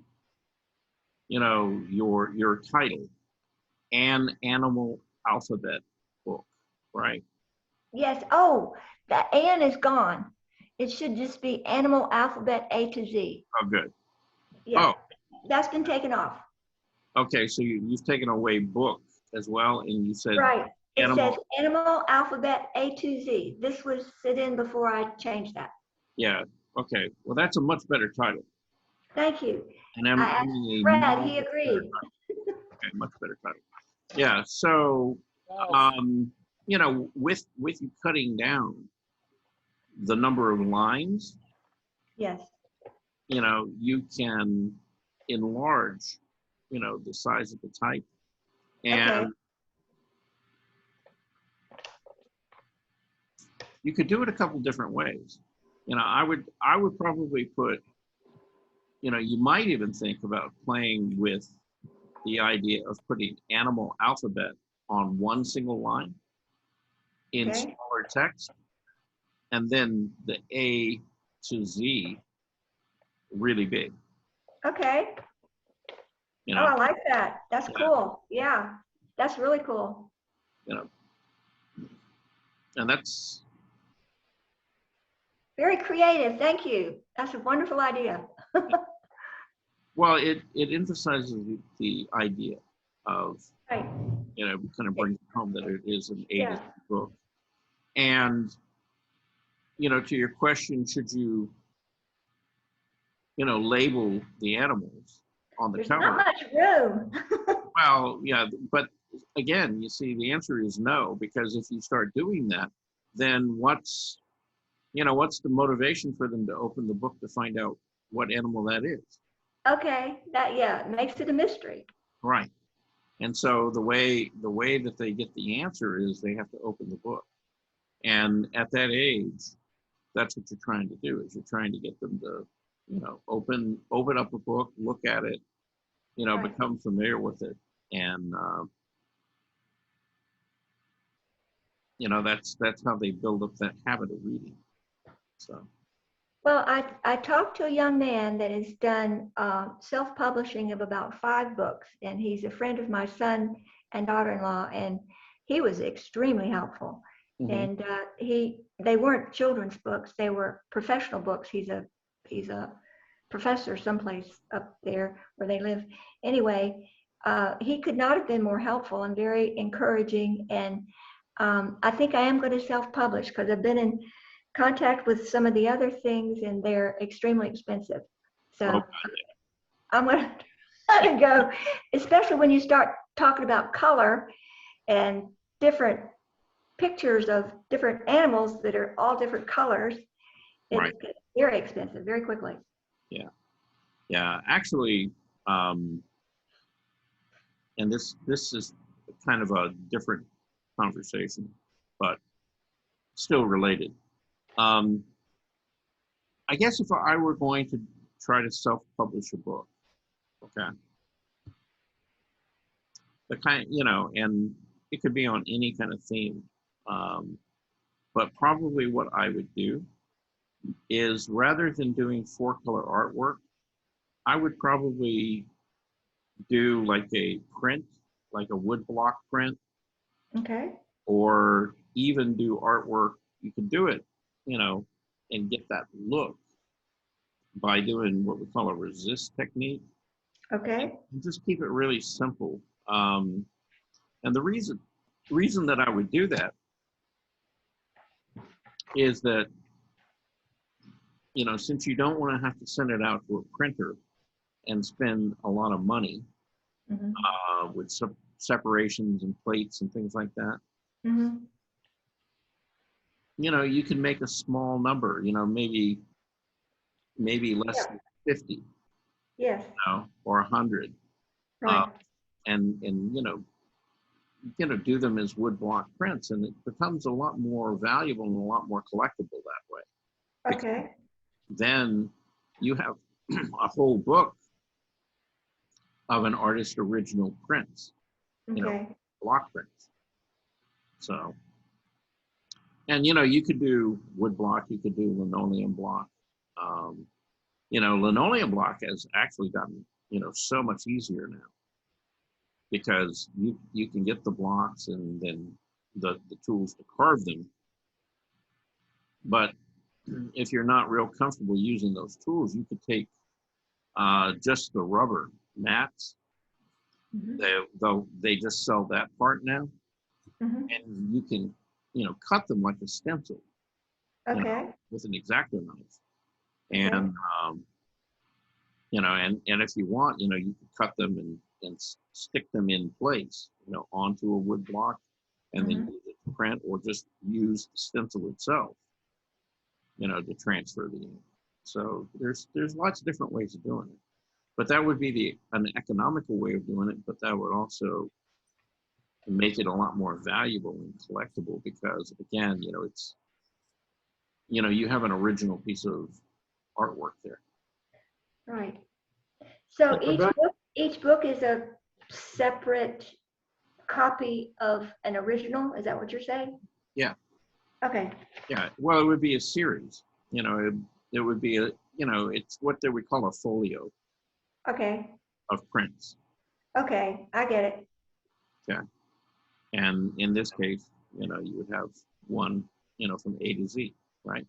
you know, your title, An Animal Alphabet Book, right? Yes. Oh, the "and" is gone. It should just be Animal Alphabet A to Z. Oh, good. Yeah, Oh, that's been taken off. okay, so you've taken away book as well, and you said Right. It animal. says Animal Alphabet A to Z. This was sit in before I changed that. Yeah, okay. Well, that's a much better title. Thank you. And I asked Fred, he agreed. Okay, much better title. Yeah, so, you know, with you cutting down the number of lines, Yes. you know, you can enlarge, you know, the size of the type. And Okay. you could do it a couple different ways. You know, I would probably put, you know, you might even think about playing with the idea of putting animal alphabet on one single line in Okay. smaller text, and then the A to Z really big. Okay. You Oh, know, I like that. That's Yeah. cool. Yeah, that's really cool. you know, and that's Very creative. Thank you. That's a wonderful idea. well, it emphasizes the idea of, Right. kind of brings home that it is an A to Yeah. Z book. And, to your question, should you, label the animals on the There's cover? not much room. Well, yeah, but again, you see, the answer is no, because if you start doing that, then what's the motivation for them to open the book to find out what animal that is? Okay, it makes it a mystery. Right. And so the way that they get the answer is they have to open the book. And at that age, that's what you're trying to do, is you're trying to get them to, open up a book, look at it, Right. become familiar with it. And, that's how they build up that habit of reading. So. Well, I talked to a young man that has done self-publishing of about 5 books, and he's a friend of my son and daughter-in-law, and he was extremely helpful. Mhm. And they weren't children's books; they were professional books. He's a professor someplace up there where they live. Anyway, he could not have been more helpful and very encouraging. And I think I am going to self-publish because I've been in contact with some of the other things and they're extremely expensive. So I'm going to go, especially when you start talking about color and different pictures of different animals that are all different colors. It's Right. very expensive, very quickly. Yeah, actually, and this is kind of a different conversation, but still related. I guess if I were going to try to self-publish a book, okay, the kind, and it could be on any kind of theme, but probably what I would do is, rather than doing 4-color artwork, I would probably do like a print, like a woodblock print, Okay. or even do artwork. You could do it, and get that look by doing what we call a resist technique. Okay. And just keep it really simple. And the reason that I would do that is that, since you don't want to have to send it out to a printer and spend a lot of money Mm-hmm. with separations and plates and things like that, Mm-hmm. you can make a small number, maybe less than 50, Yes. or 100, Right. and do them as woodblock prints, and it becomes a lot more valuable and a lot more collectible that way. Okay. Then you have a whole book of an artist's original prints, Okay. block prints. So, and you could do woodblock, you could do linoleum block. Linoleum block has actually gotten so much easier now, because you can get the blocks and then the tools to carve them. But if you're not real comfortable using those tools, you could take just the rubber mats. Mm-hmm. They just sell that part now, Mm-hmm. and you can cut them like a stencil, Okay. with an X-Acto knife, and and if you want, you could cut them and stick them in place, onto a wood block, and then use it to print, or just use the stencil itself, to transfer the ink. So there's lots of different ways of doing it, but that would be an economical way of doing it. But that would also make it a lot more valuable and collectible, because again, it's you have an original piece of artwork there. Right. So Yeah. each book is a separate copy of an original. Is that what you're saying? Yeah. Okay. Yeah. Well, it would be a series. It would be it's what we call a folio Okay. of prints. Okay. I get it. Yeah. And in this case, you would have one, from A to Z, right?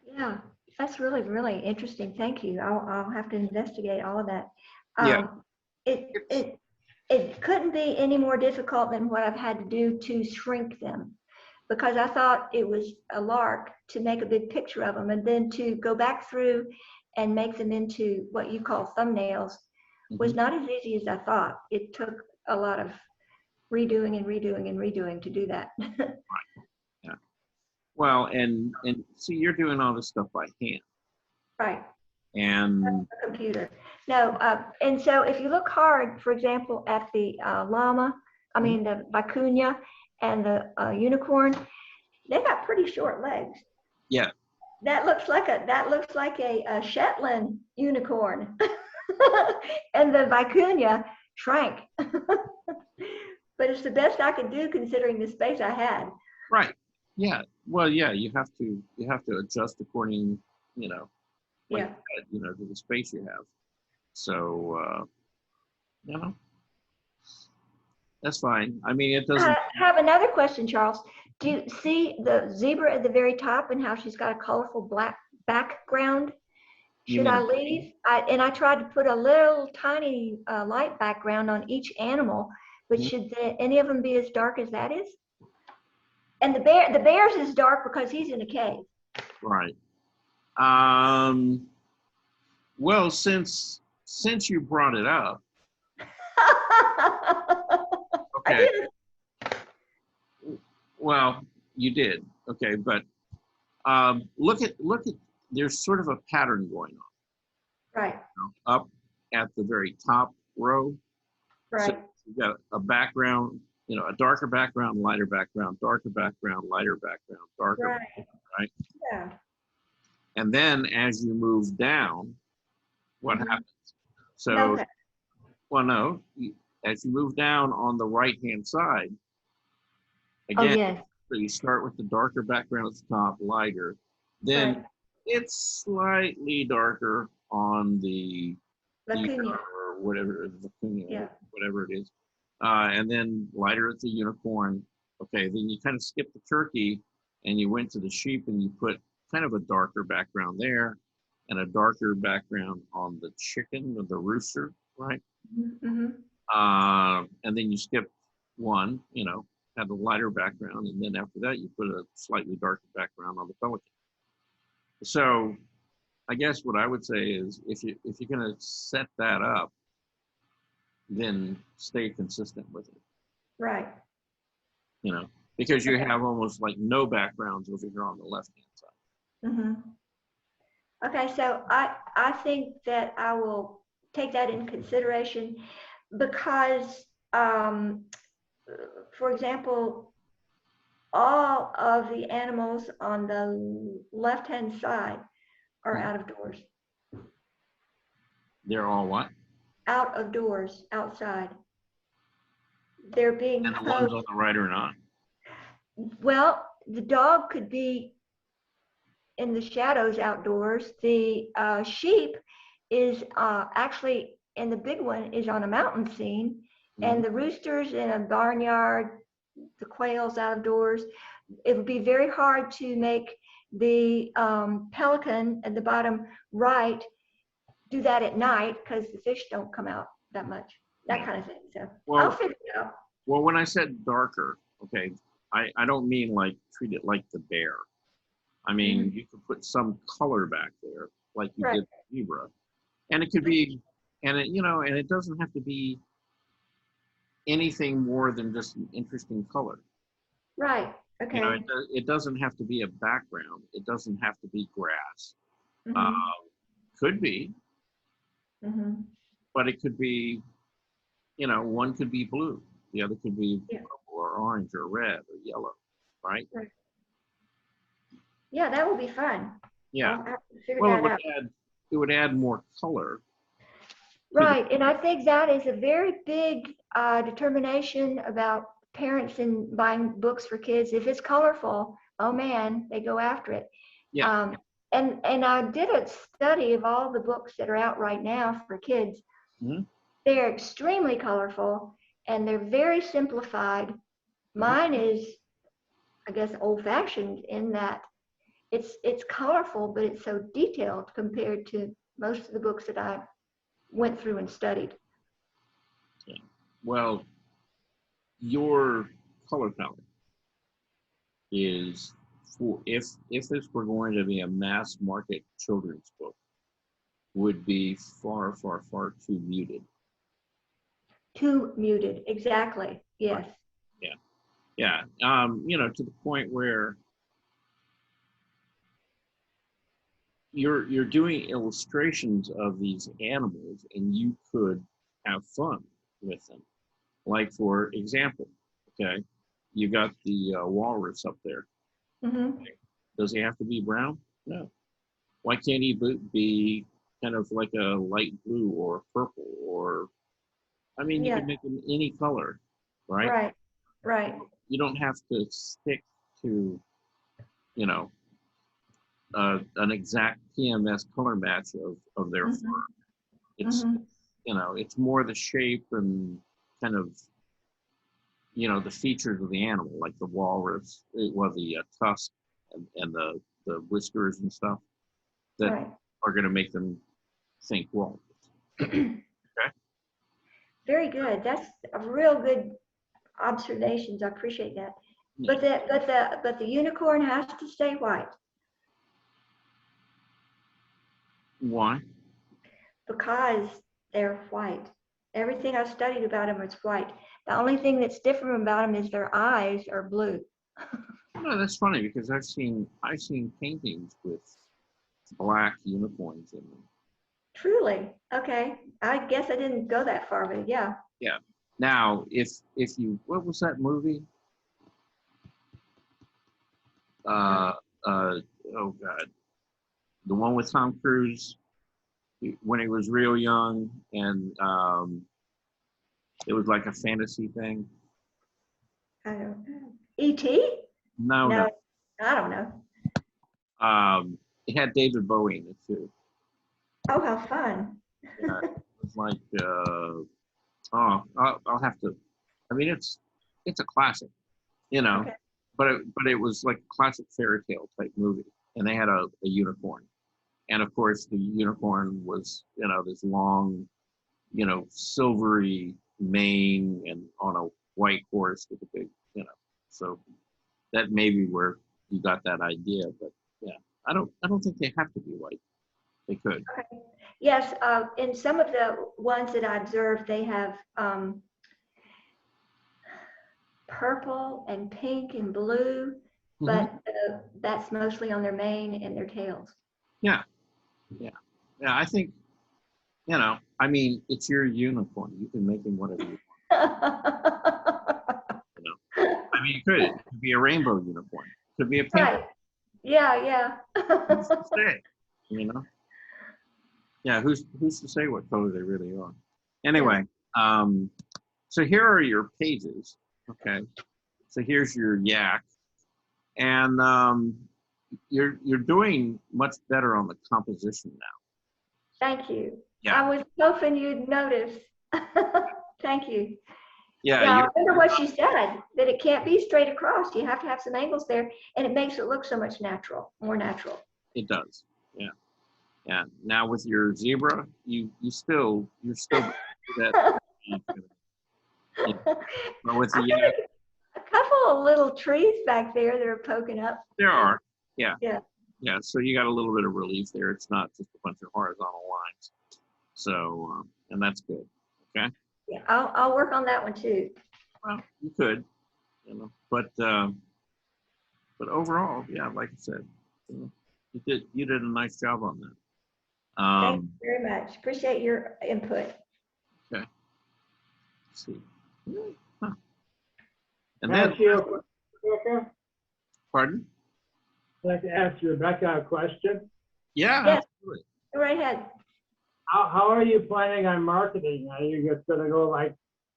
Yeah. That's really, really interesting. Thank you. I'll have to investigate all of that. Yeah. it couldn't be any more difficult than what I've had to do to shrink them, because I thought it was a lark to make a big picture of them and then to go back through and make them into what you call thumbnails was not as easy as I thought. It took a lot of redoing and redoing and redoing to do that. Yeah. Well, and see, you're doing all this stuff by hand. Right. And Computer. No, and so if you look hard, for example, at the llama, I mean the vicuña and the unicorn, they got pretty short legs. yeah, That looks like a Shetland unicorn, and the vicuña shrank. But it's the best I could do considering the space I had. right. Yeah. Well, yeah, you have to adjust according, like, Yeah. to the space you have. So, that's fine. I mean, it doesn't. I have another question, Charles. Do you see the zebra at the very top and how she's got a colorful black background? Should I leave? I tried to put a little tiny light background on each animal, but should any of them be as dark as that is? And the bear's is dark because he's in a cave. Right. Well, since you brought it up, I okay. did. Well, you did. Okay, but look at. There's sort of a pattern going on. Right. Up at the very top row. Right. So you've got a background, a darker background, lighter background, darker background, lighter background, darker. Right. Right. Yeah. And then as you move down, what happens? So, Okay. well, no, as you move down on the right-hand side, Oh, again, yes. so you start with the darker background at the top, lighter, then Right. it's slightly darker on the Vicuña. or whatever, Yeah. whatever it is, and then lighter at the unicorn. Okay, then you kind of skip the turkey and you went to the sheep and you put kind of a darker background there and a darker background on the chicken or the rooster, right? Mm-hmm. And then you skip one, have a lighter background, and then after that you put a slightly darker background on the pelican. So I guess what I would say is if you're going to set that up, then stay consistent with it. Right. Because you have almost like no backgrounds over here on the left-hand side. Mm-hmm. Okay, so I think that I will take that in consideration because, for example, all of the animals on the left-hand side are out of doors. They're all what? Out of doors, outside. They're being And the ones on the right are not. Well, the dog could be in the shadows outdoors. The sheep is actually, and the big one is on a mountain scene, and the roosters in a barnyard, the quails out of doors. It would be very hard to make the pelican at the bottom right do that at night because the fish don't come out that much, that kind of thing. So Well, I'll figure it out. Well, when I said darker, okay, I don't mean like treat it like the bear. I mean, you could put some color back there, like you did the zebra, and it could be, and it doesn't have to be anything more than just an interesting color. Right. Okay. It doesn't have to be a background. It doesn't have to be grass. Could be, but it could be, one could be blue, the other could be purple or orange or red or yellow, right? Right. Yeah, that would be fun. Yeah. I'll have to figure Well, that out. it would add more color. Right, and I think that is a very big determination about parents in buying books for kids. If it's colorful, oh man, they go after it. Yeah. And I did a study of all the books that are out right now for kids. They're extremely colorful and they're very simplified. Mine is, I guess, old-fashioned in that it's colorful, but it's so detailed compared to most of the books that I went through and studied. Yeah. Well, your color palette is for if this were going to be a mass market children's book, would be far, far, far too muted. Too muted, exactly, yes. Yeah. Yeah. You know, to the point where you're doing illustrations of these animals and you could have fun with them. Like, for example, okay, you got the walrus up there. Mhm. Does he have to be brown? No. Why can't he be kind of like a light blue or purple, or, I mean, you Yeah, can make him any color, right? right, right. You don't have to stick to, you know, an exact PMS color match of their Mhm. fur. It's, Mhm. you know, it's more the shape and kind of, you know, the features of the animal, like the walrus, well, the tusk and the whiskers and stuff that Right. are going to make them think walrus. Okay. Very good. That's a real good observations. I appreciate that. Yeah. But the unicorn has to stay white Why? because they're white. Everything I've studied about them is white. The only thing that's different about them is their eyes are blue. No, that's funny because I've seen paintings with black unicorns in them. Truly. Okay. I guess I didn't go that far, but yeah. Yeah. Now, if you, what was that movie? Oh God, the one with Tom Cruise when he was real young, and it was like a fantasy thing. I don't know. E.T.? No, No, no. I don't know. It had David Bowie in it too. Oh, how fun. Yeah, it was like, oh, I'll have to. I mean, it's a classic, you know, Okay. but it was like a classic fairy tale type movie, and they had a unicorn, and of course the unicorn was, you know, this long, you know, silvery mane and on a white horse with a big, you know, so that may be where you got that idea, but yeah, I don't think they have to be white. They could. Okay. Yes, in some of the ones that I observed, they have purple and pink and blue, but that's mostly on their mane and their tails. Yeah, yeah, yeah. I think, you know, I mean, it's your unicorn. You can make him whatever you want. You know, I mean, you could. It could be a rainbow unicorn. It could be a pink. Right. Yeah, yeah. Who's to say? You know. Yeah. Who's to say what color they really are? Anyway, so here are your pages. Okay. So here's your yak, and you're doing much better on the composition now. Thank you. Yeah. I was hoping you'd notice. Thank you. Yeah. Yeah, I remember what you said, that it can't be straight across. You have to have some angles there, and it makes it look so much more natural. It does. Yeah. Yeah. Now with your zebra, you're still that. Yeah. But with the yak, A couple of little trees back there that are poking up. there are. Yeah. Yeah. Yeah. So you got a little bit of relief there. It's not just a bunch of horizontal lines. So, and that's good. Okay. Yeah, I'll work on that one too. Well, you could, you know, but overall, yeah, like I said, you know, you did a nice job on that. Thank you very much. Appreciate your input. Okay. Let's see. Huh. And Can I then, ask you a question, Rebecca? pardon? I'd like to ask you, Rebecca, a question. Yeah, Yes. absolutely. Go right ahead. How are you planning on marketing? Are you just gonna go like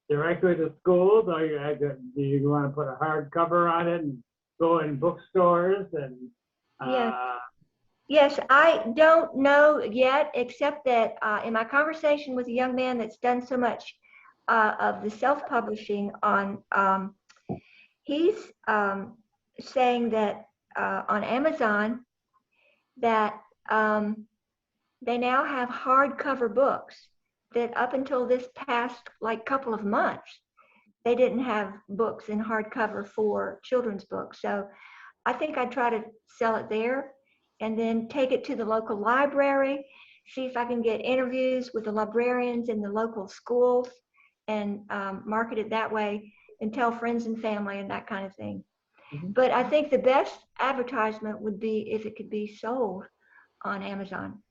directly to schools, or do you want to put a hard cover on it and go in bookstores and? Yeah. Yes, I don't know yet, except that in my conversation with a young man that's done so much of the self-publishing on, he's saying that on Amazon that they now have hardcover books that up until this past like couple of months, they didn't have books in hardcover for children's books. So I think I'd try to sell it there and then take it to the local library, see if I can get interviews with the librarians in the local schools and market it that way and tell friends and family and that kind of thing. Mhm. But I think the best advertisement would be if it could be sold on Amazon.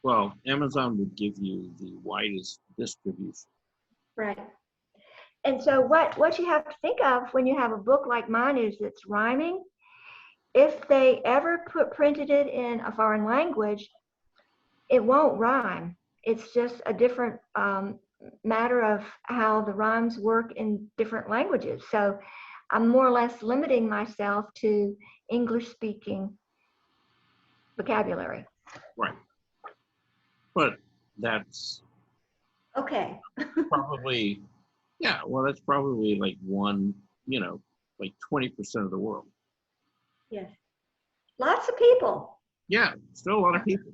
Well, Amazon would give you the widest distribution. Right. And so what you have to think of when you have a book like mine is it's rhyming. If they ever printed it in a foreign language, it won't rhyme. It's just a different matter of how the rhymes work in different languages. So I'm more or less limiting myself to English speaking vocabulary. Right. But that's Okay. probably, yeah, well, that's probably like like 20% of the world. Yes. Lots of people. Yeah, still a lot of people.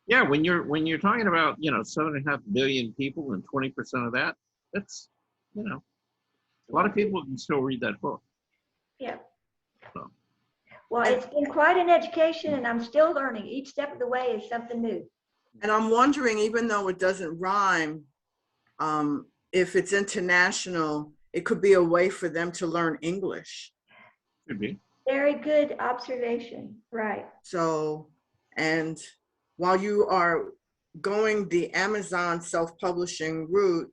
Yeah, when you're talking about, 7.5 billion people and 20% of that, that's, a lot of people can still read that book. Yeah. So. Well, it's been quite an education and I'm still learning. Each step of the way is something new. And I'm wondering, even though it doesn't rhyme, if it's international, it could be a way for them to learn English. Could be. Very good observation. Right. So, and while you are going the Amazon self-publishing route,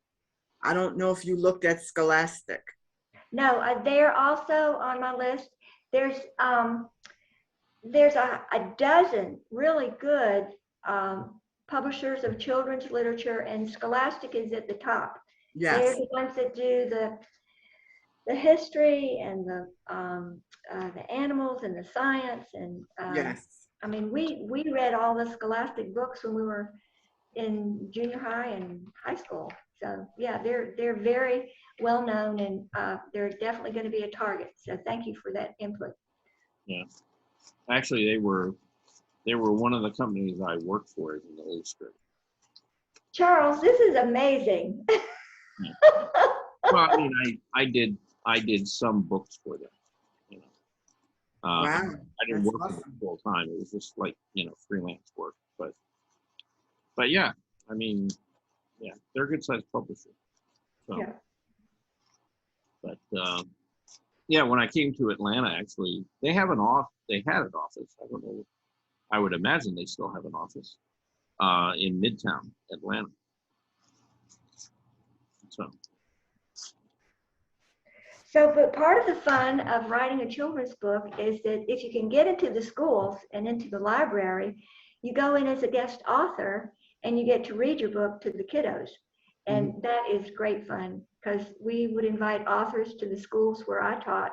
I don't know if you looked at Scholastic. No, they're also on my list. There's a dozen really good publishers of children's literature, and Scholastic is at the top. They're Yes. the ones that do the history and the animals and the science and Yes. I mean we read all the Scholastic books when we were in junior high and high school. So yeah, they're very well known and they're definitely going to be a target. So thank you for that input. Yeah. Actually, they were one of the companies I worked for as an illustrator. Charles, this is amazing. Well, I mean, I did some books for them. Wow. I didn't That's work for them awesome. full time. It was just like freelance work. But yeah, I mean, yeah, they're a good sized publisher. So, Yeah. But yeah, when I came to Atlanta, actually, they had an office. I don't know. I would imagine they still have an office in Midtown Atlanta. So, but part of the fun of writing a children's book is that if you can get into the schools and into the library, you go in as a guest author and you get to read your book to the kiddos. And that is great fun because we would invite authors to the schools where I taught.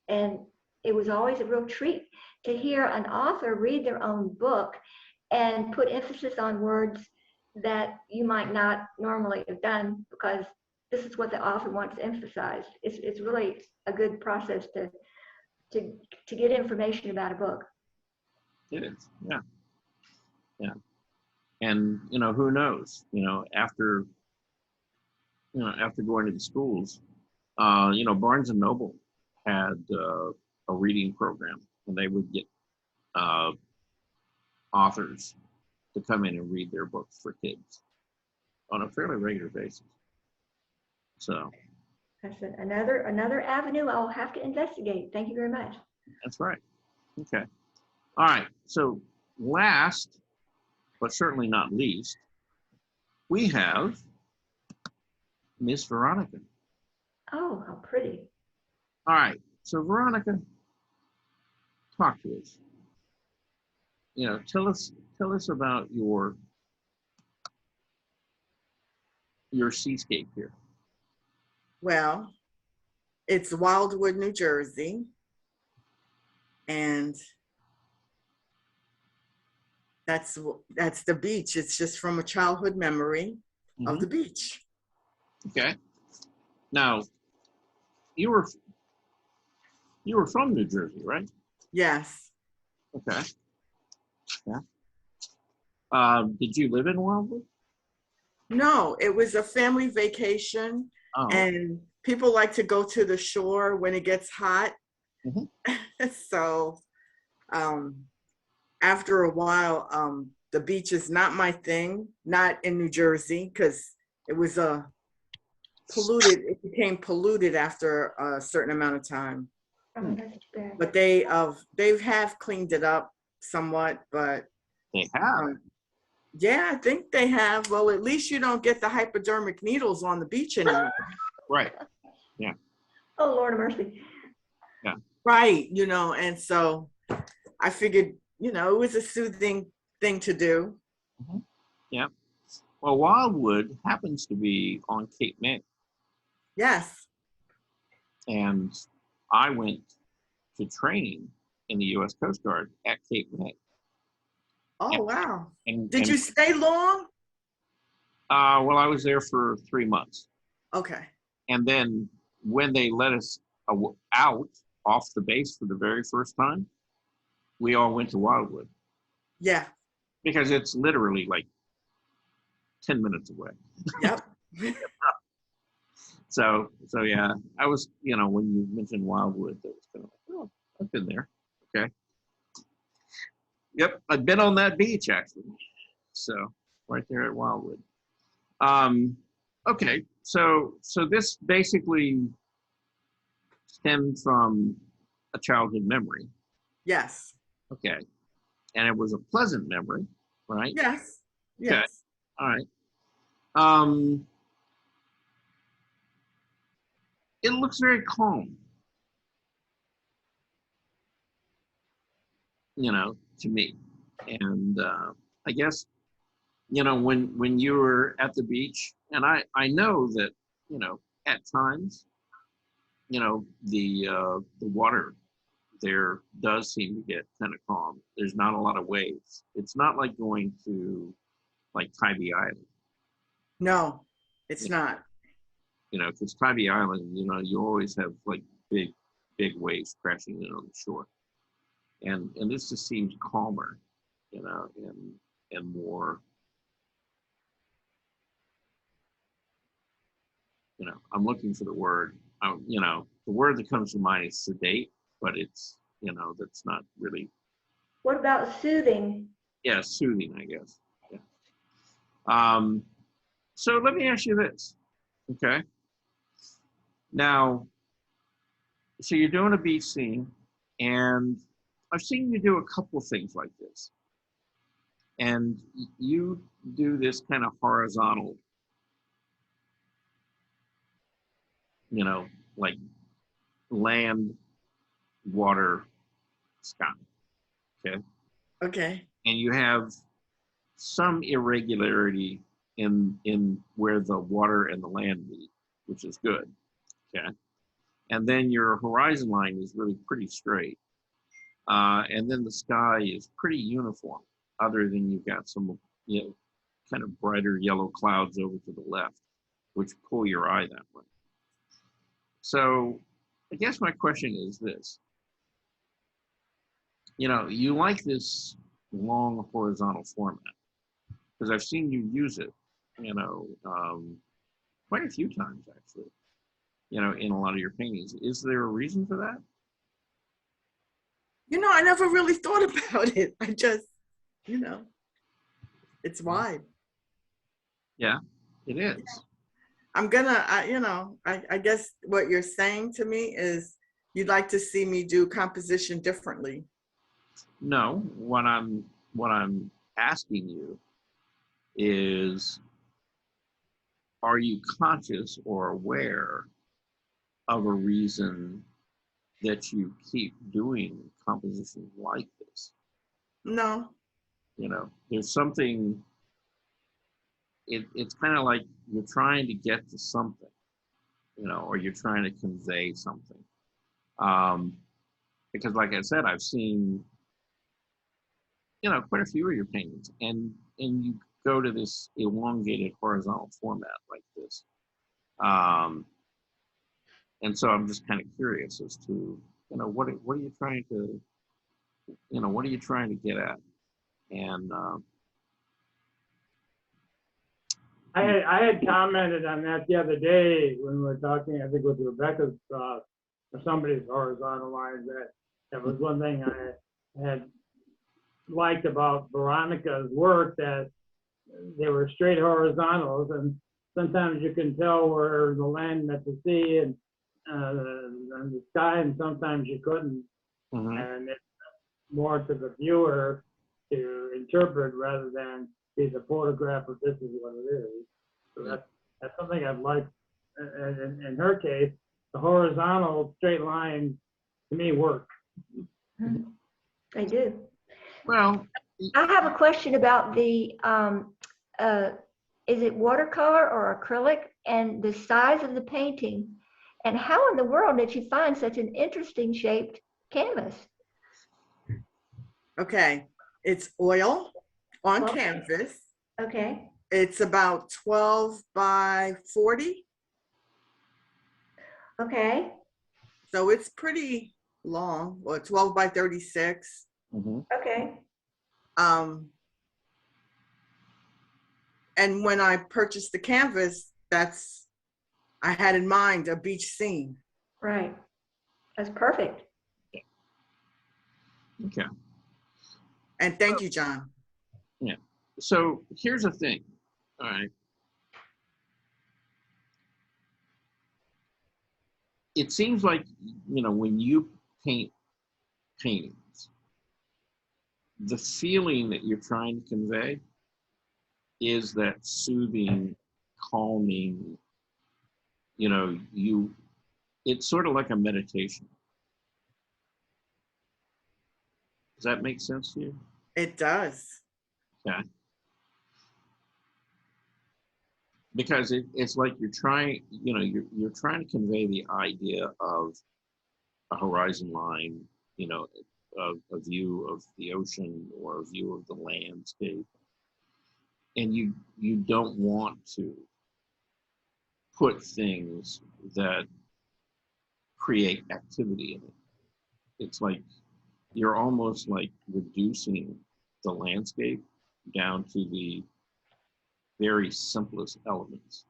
And it was always a real treat to hear an author read their own book and put emphasis on words that you might not normally have done because this is what the author wants emphasized. It's really a good process to get information about a book. It is, yeah. And who knows? After going to the schools, Barnes and Noble had a reading program, and they would get authors to come in and read their books for kids on a fairly regular basis. So That's another avenue I'll have to investigate. Thank you very much. that's right. Okay. All right. So last, but certainly not least, we have Miss Veronica. Oh, how pretty. All right. So Veronica, talk to us. Tell us about your seascape here. Well, it's Wildwood, New Jersey. And that's the beach. It's just from a childhood memory of the beach. Okay. Now, you were from New Jersey, right? Yes. Okay. Yeah. Did you live in Wildwood? No, it was a family vacation, Oh, and people like to go to the shore when it gets hot. Mhm. So after a while, the beach is not my thing, not in New Jersey, because it was polluted. It became polluted after a certain amount of time. Oh, that's too bad. But they have cleaned it up somewhat, but they have. yeah, I think they have. Well, at least you don't get the hypodermic needles on the beach anymore. Right. Oh, Lord of mercy. Right, and so I figured, it was a soothing thing to do. Yeah. Well, Wildwood happens to be on Cape May, Yes. and I went to training in the U.S. Coast Guard at Cape May. Oh, wow. And Did you stay long? well, I was there for 3 months, Okay. and then when they let us out off the base for the very first time, we all went to Wildwood Yeah. because it's literally like 10 minutes away. Yep. So yeah, I was, when you mentioned Wildwood, that was kind of like, oh, I've been there. Okay. Yep, I've been on that beach actually. So right there at Wildwood. Okay, so this basically stemmed from a childhood memory. Yes. Okay, and it was a pleasant memory, right? Yes. Yes. All right. It looks very calm, to me, and I guess when you were at the beach, and I know that at times the water there does seem to get kind of calm. There's not a lot of waves. It's not like going to like Tybee Island, No, it's Yeah. not. Because Tybee Island, you always have like big waves crashing in on the shore, and this just seems calmer, and more. I'm looking for the word. The word that comes to mind is sedate, but it's that's not really. What about soothing? Yeah, soothing, I guess. Yeah. So let me ask you this, okay? Now, so you're doing a beach scene, and I've seen you do a couple of things like this, and you do this kind of horizontal, like land, water, sky, okay? Okay. And you have some irregularity in where the water and the land meet, which is good, okay? And then your horizon line is really pretty straight. And then the sky is pretty uniform, other than you've got some, kind of brighter yellow clouds over to the left, which pull your eye that way. So I guess my question is this. You like this long horizontal format because I've seen you use it, quite a few times actually, in a lot of your paintings. Is there a reason for that? I never really thought about it. I just, it's wide. Yeah, it is. I'm gonna, I guess what you're saying to me is you'd like to see me do composition differently. No, what I'm asking you is, are you conscious or aware of a reason that you keep doing compositions like this? No. There's something, it's kind of like you're trying to get to something, or you're trying to convey something. Because like I said, I've seen, quite a few of your paintings, and you go to this elongated horizontal format like this. And so I'm just kind of curious as to, what are you trying to, what are you trying to get at? And I had commented on that the other day when we were talking, I think with Rebecca's, or somebody's horizontal lines, that was one thing I had liked about Veronica's work, that they were straight horizontals, and sometimes you can tell where the land met the sea and the sky, and sometimes you couldn't. And it's more to the viewer to interpret rather than be the photograph of this is what it is. So that's something I've liked. And in her case, the horizontal straight lines to me work. They do. Well, I have a question about the, is it watercolor or acrylic, and the size of the painting, and how in the world did you find such an interesting shaped canvas? Okay, it's oil on Okay. canvas. Okay. It's about 12 by 40. Okay. So it's pretty long, or 12 by 36. Okay. And when I purchased the canvas, I had in mind a beach scene. Right. That's perfect. okay. And thank you, John. Yeah. So here's the thing. All right. It seems like, when you paint paintings, the feeling that you're trying to convey is that soothing, calming, it's sort of like a meditation. Does that make sense to you? It does. Okay. Because it's like you're trying, you're trying to convey the idea of a horizon line, a view of the ocean or a view of the landscape. And you don't want to put things that create activity in it. It's like you're almost like reducing the landscape down to the very simplest elements,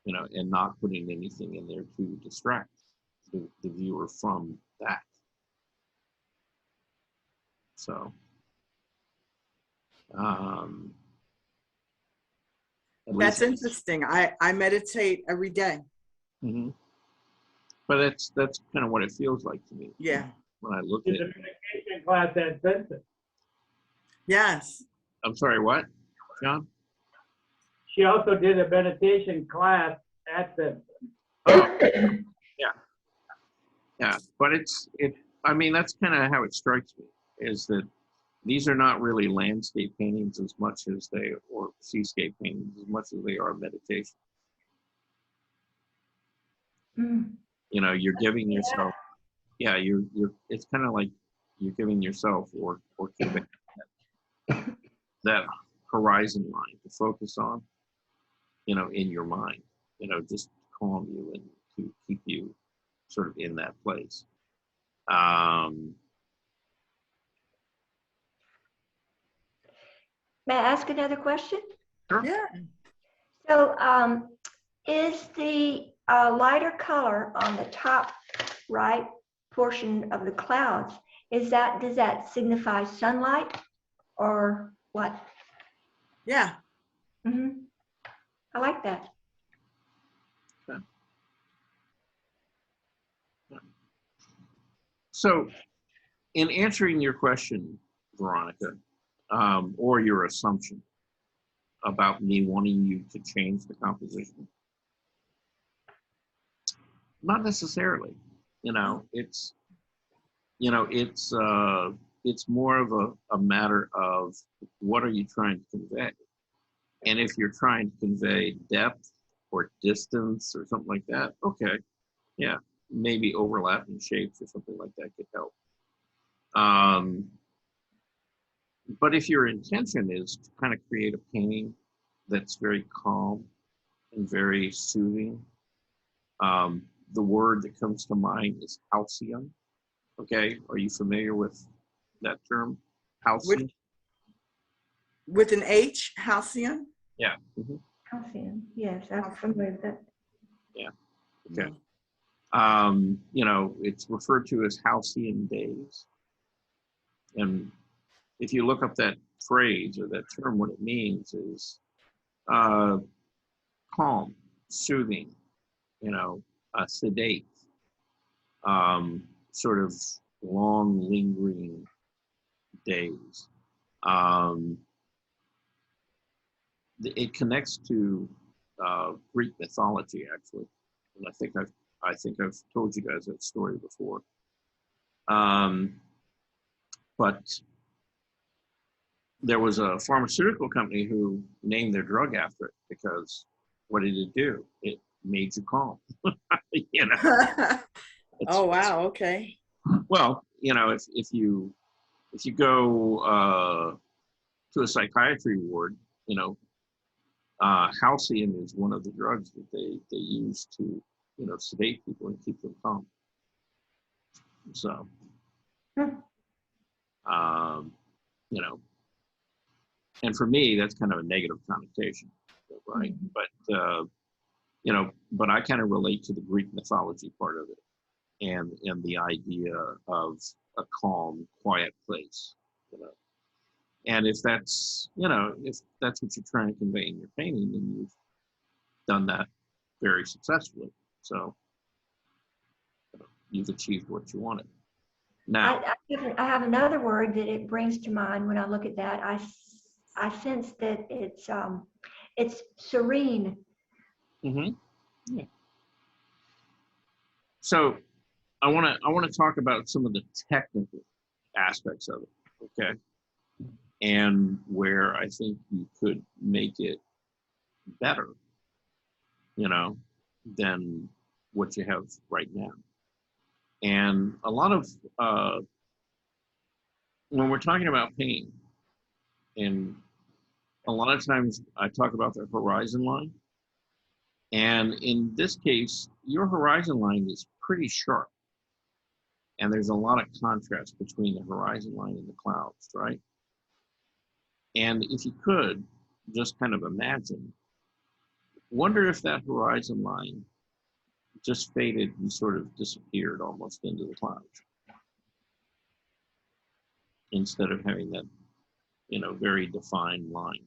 and not putting anything in there to distract the viewer from that. So, That's interesting. I meditate every day. But that's kind of what it feels like to me. Yeah. When I look Did at the meditation class at Vincent? Yes. I'm sorry, what, John? She also did a meditation class at Vincent. Oh, yeah. But I mean, that's kind of how it strikes me, is that these are not really landscape paintings as much as or seascape paintings as much as they are meditation. You're giving yourself, it's kind of like you're giving yourself or giving that horizon line to focus on, in your mind, just to calm you and to keep you sort of in that place. May I ask another question? Sure. Yeah. So is the lighter color on the top right portion of the clouds, does that signify sunlight or what? Yeah. I like that. Okay. So in answering your question, Veronica, or your assumption about me wanting you to change the composition, not necessarily. It's more of a matter of what are you trying to convey. And if you're trying to convey depth or distance or something like that, okay, yeah, maybe overlapping shapes or something like that could help. But if your intention is to kind of create a painting that's very calm and very soothing, the word that comes to mind is halcyon. Okay, are you familiar with that term, halcyon? With an H, halcyon? Yeah. Calcium, yes, I'm familiar with that. Okay. You know, it's referred to as halcyon days. And if you look up that phrase or that term, what it means is calm, soothing, you know, sedate, sort of long, lingering days. It connects to Greek mythology, actually, and I think I've told you guys that story before. But there was a pharmaceutical company who named their drug after it because what did it do? It made you calm. You know. Oh, wow. Okay. Well, you know, if you go to a psychiatry ward, you know, halcyon is one of the drugs that they use to, you know, sedate people and keep them calm. So, you know, and for me, that's kind of a negative connotation, right? But, you know, but I kind of relate to the Greek mythology part of it and the idea of a calm, quiet place, you know. And if that's, you know, if that's what you're trying to convey in your painting, then you've done that very successfully. So you've achieved what you wanted. Now, I have another word that it brings to mind when I look at that. I sense that it's serene. yeah. So I want to talk about some of the technical aspects of it, okay? And where I think you could make it better, you know, than what you have right now. And a lot of when we're talking about pain, and a lot of times I talk about the horizon line. And in this case, your horizon line is pretty sharp. And there's a lot of contrast between the horizon line and the clouds, right? And if you could just kind of imagine, wonder if that horizon line just faded and sort of disappeared almost into the clouds instead of having that, you know, very defined line.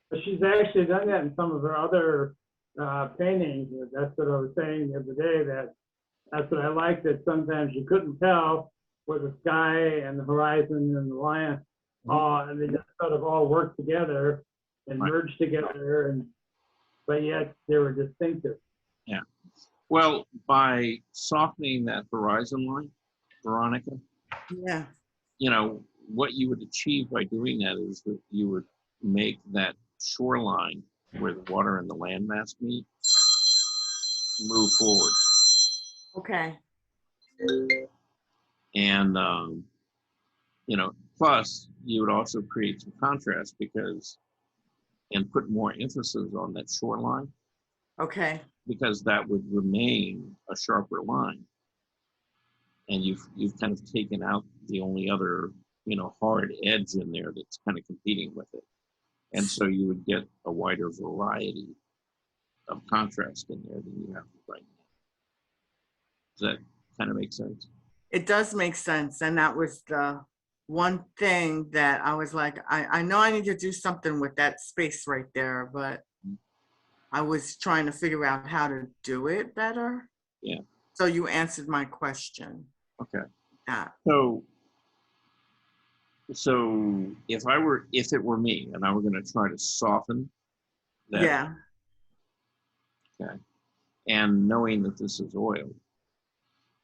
But she's actually done that in some of her other paintings. That's what I was saying the other day, that's what I liked, that sometimes you couldn't tell where the sky and the horizon and the line, and they just sort of all worked together and merged together, but yet they were distinctive. Yeah. Well, by softening that horizon line, Veronica, Yeah. you know, what you would achieve by doing that is that you would make that shoreline where the water and the landmass meet move forward. Okay. And, you know, plus you would also create some contrast and put more emphasis on that shoreline, Okay. because that would remain a sharper line. And you've kind of taken out the only other, you know, hard edge in there that's kind of competing with it. And so you would get a wider variety of contrast in there than you have right now. Does that kind of make sense? It does make sense. And that was the one thing that I was like, I know I need to do something with that space right there, but I was trying to figure out how to do it better. Yeah. So you answered my question. Okay. Yeah. So if it were me and I were going to try to soften that, Yeah. okay, and knowing that this is oil,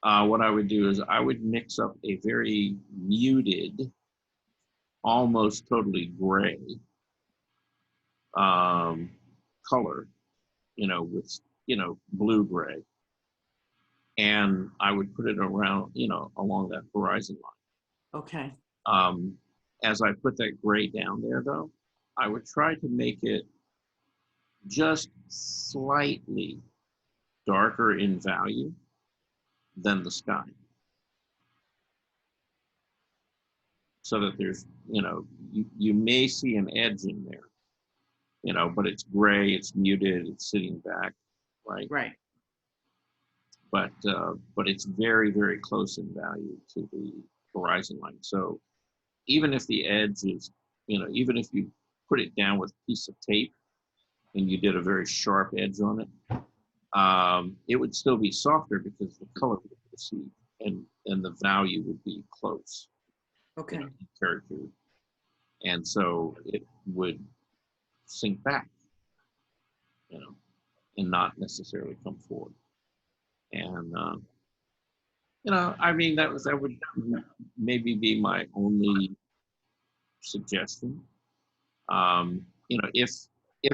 what I would do is I would mix up a very muted, almost totally gray color, you know, with, you know, blue gray, and I would put it around, you know, along that horizon line. Okay. As I put that gray down there, though, I would try to make it just slightly darker in value than the sky. so that there's, you may see an edge in there, but it's gray, it's muted, it's sitting back, right? Right. But it's very, very close in value to the horizon line. So even if the edge is, even if you put it down with a piece of tape and you did a very sharp edge on it, it would still be softer because the color would be perceived and the value would be close. Okay. In character. And so it would sink back, and not necessarily come forward. And, I mean, that would maybe be my only suggestion. If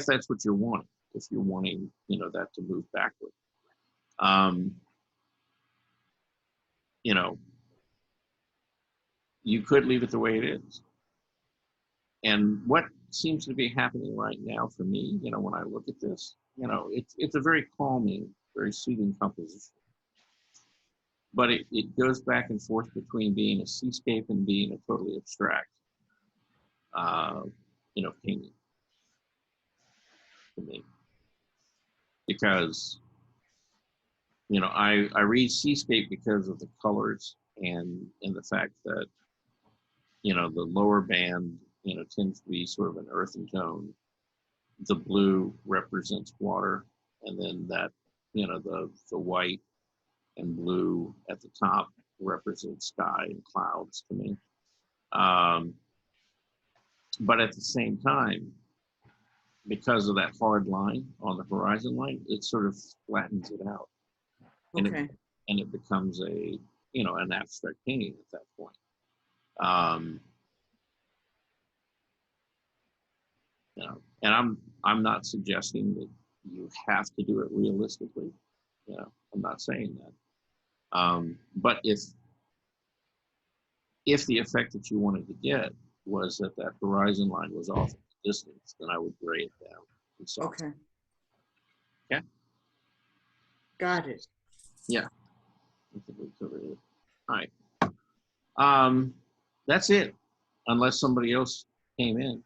that's what you're wanting, if you're wanting, that to move backward. You could leave it the way it is. And what seems to be happening right now for me, when I look at this, it's a very calming, very soothing composition. But it goes back and forth between being a seascape and being a totally abstract, painting to me. Because, I read seascape because of the colors and the fact that, the lower band, tends to be sort of an earthen tone. The blue represents water, and then that, the white and blue at the top represents sky and clouds to me. But at the same time, because of that hard line on the horizon line, it sort of flattens it out. Okay. And it becomes an abstract painting at that point. And I'm not suggesting that you have to do it realistically. I'm not saying that. But if the effect that you wanted to get was that horizon line was off in the distance, then I would gray it down. And soften. Okay. Yeah. Got it. Yeah. I think we covered it. All right. That's it. Unless somebody else came in.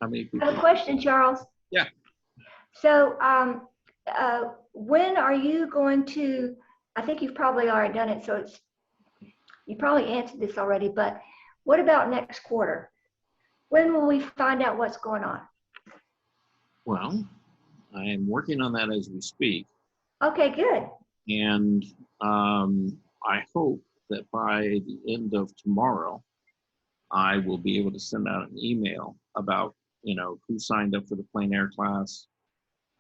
How many I people? have a question, Charles. Yeah. So, when are you going to, I think you've probably already done it, so you probably answered this already, but what about next quarter? When will we find out what's going on? Well, I am working on that as we speak. Okay, good. And I hope that by the end of tomorrow, I will be able to send out an email about, who signed up for the plein air class,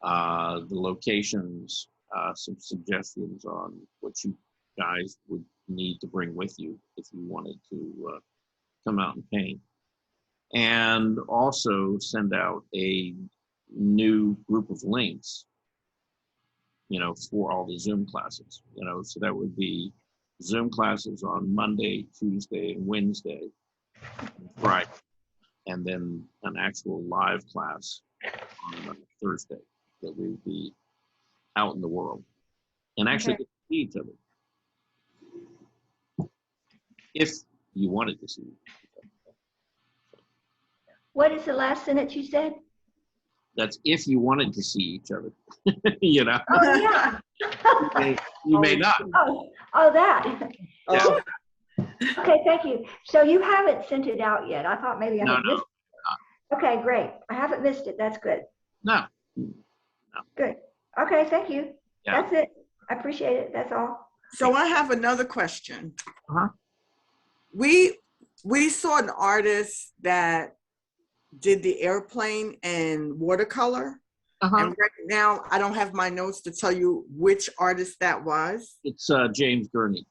the locations, some suggestions on what you guys would need to bring with you if you wanted to come out and paint. And also send out a new group of links, for all the Zoom classes, so that would be Zoom classes on Monday, Tuesday, and Wednesday, Friday, and then an actual live class on Thursday that we would be out in the world and actually Okay. get to see each other if you wanted to see each other. What is the last sentence you said? That's if you wanted to see each other. Oh, yeah. You may not. Oh, that. Yeah. Okay, thank you. So you haven't sent it out yet. I thought maybe I No, had missed it. Okay, great. I haven't missed it. That's good. No. Good. Okay, thank you. Yeah. That's it. I appreciate it. That's all. So I have another question. Uh-huh. We saw an artist that did the airplane in watercolor. Uh-huh. And right now, I don't have my notes to tell you which artist that was. It's James Gurney.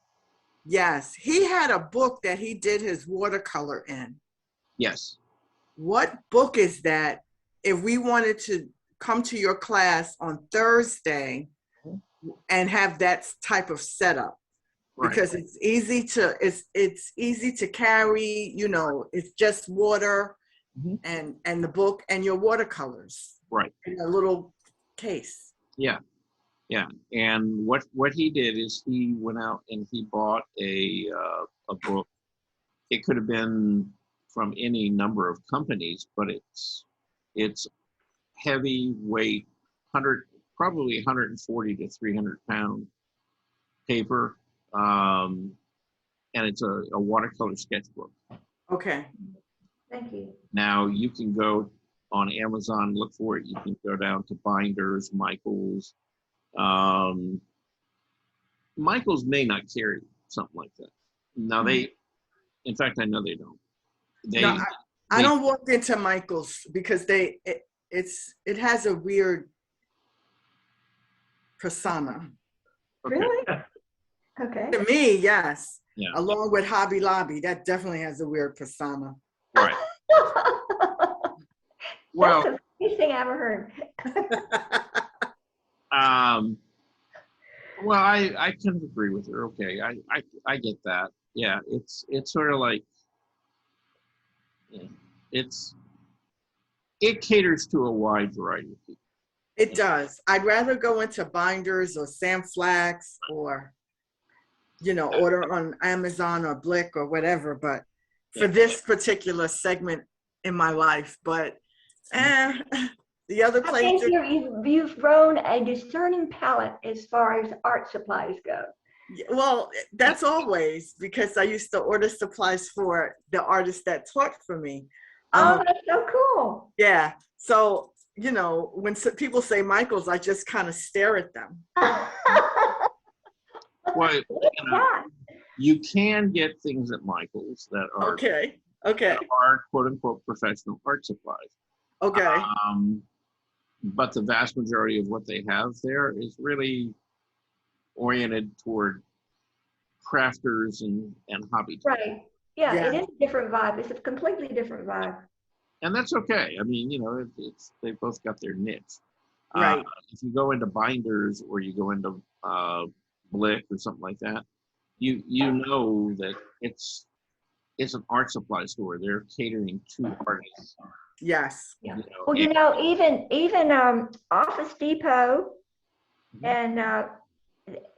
Yes, he had a book that he did his watercolor in. Yes. What book is that? If we wanted to come to your class on Thursday and have that type of setup, Right. because it's easy to carry. It's just water and the book and your watercolors. Right. In a little case. Yeah. Yeah. And what he did is he went out and he bought a book. it could have been from any number of companies, but it's heavy weight, probably 140 to 300 pound paper, and it's a watercolor sketchbook. Okay. Thank you. Now you can go on Amazon, look for it. You can go down to Binders, Michaels. Michaels may not carry something like that. Now in fact, I know they don't. No, I don't walk into Michael's because it has a weird persona. Okay. Really? Okay. To me, yes. Yeah. Along with Hobby Lobby, that definitely has a weird persona. Right. Well, That's the funniest thing I ever heard. well, I can agree with her. Okay, I get that. Yeah, it's sort of like, it caters to a wide variety of people. It does. I'd rather go into Binders or Sam Flax or, order on Amazon or Blick or whatever, but for this particular segment in my life, but the other I think places. you've grown a discerning palate as far as art supplies go. Well, that's always because I used to order supplies for the artists that taught for me. Oh, that's so cool. Yeah. So, when people say Michaels, I just kind of stare at them. Well, you can get things at Michael's that are Okay. that are quote unquote professional art supplies. Okay. But the vast majority of what they have there is really oriented toward crafters and hobby types. Right. Yeah, Yeah. it is a different vibe. It's a completely different vibe. And that's okay. I mean, they both got their niche. Right. If you go into Binders or you go into Blick or something like that, you know that it's an art supply store. They're catering to artists. Yes. Yeah. You Well, and- even Office Depot and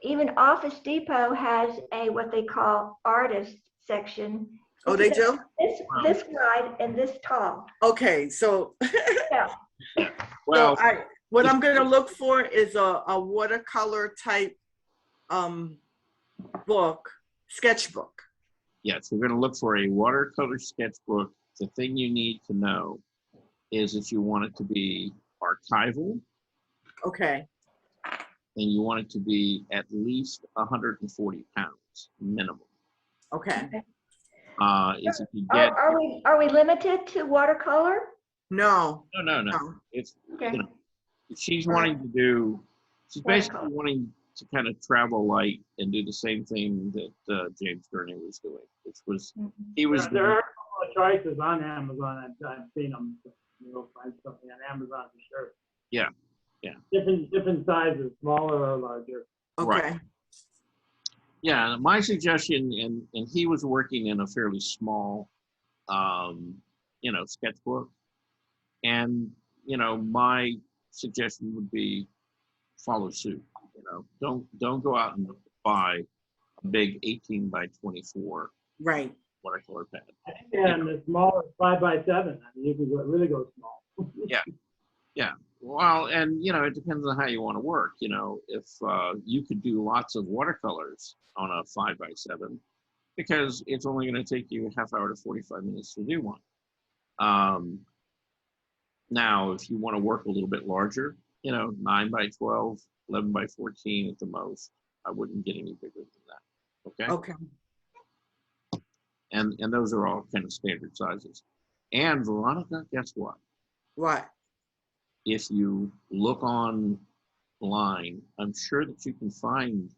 even Office Depot has a what they call artist section. Oh, they do? This wide and this tall. Okay. So, Yeah. Well, what I'm going to look for is a watercolor type sketchbook. yes, we're going to look for a watercolor sketchbook. The thing you need to know is if you want it to be archival Okay. and you want it to be at least 140 pounds minimum. Okay. If you get Are we limited to watercolor? No. no. It's Okay. She's wanting to do. She's basically Watercolor. wanting to kind of travel light and do the same thing that James Gurney was doing, which was he was. There are a couple of choices on Amazon. I've seen them. You'll find something on Amazon for sure. Yeah. Different sizes, smaller or larger. Okay. Right. Yeah, my suggestion, and he was working in a fairly small, sketchbook, and my suggestion would be follow suit. Don't go out and buy a big 18 by 24 Right. watercolor pad. And the smaller 5x7. I mean, you can really go small. Yeah. Well, and it depends on how you want to work. If you could do lots of watercolors on a 5x7, because it's only going to take you a half hour to 45 minutes to do one. Now, if you want to work a little bit larger, 9 by 12, 11 by 14 at the most, I wouldn't get any bigger than that. Okay. Okay. And those are all kind of standard sizes. And Veronica, guess what? What? If you look online, I'm sure that you can find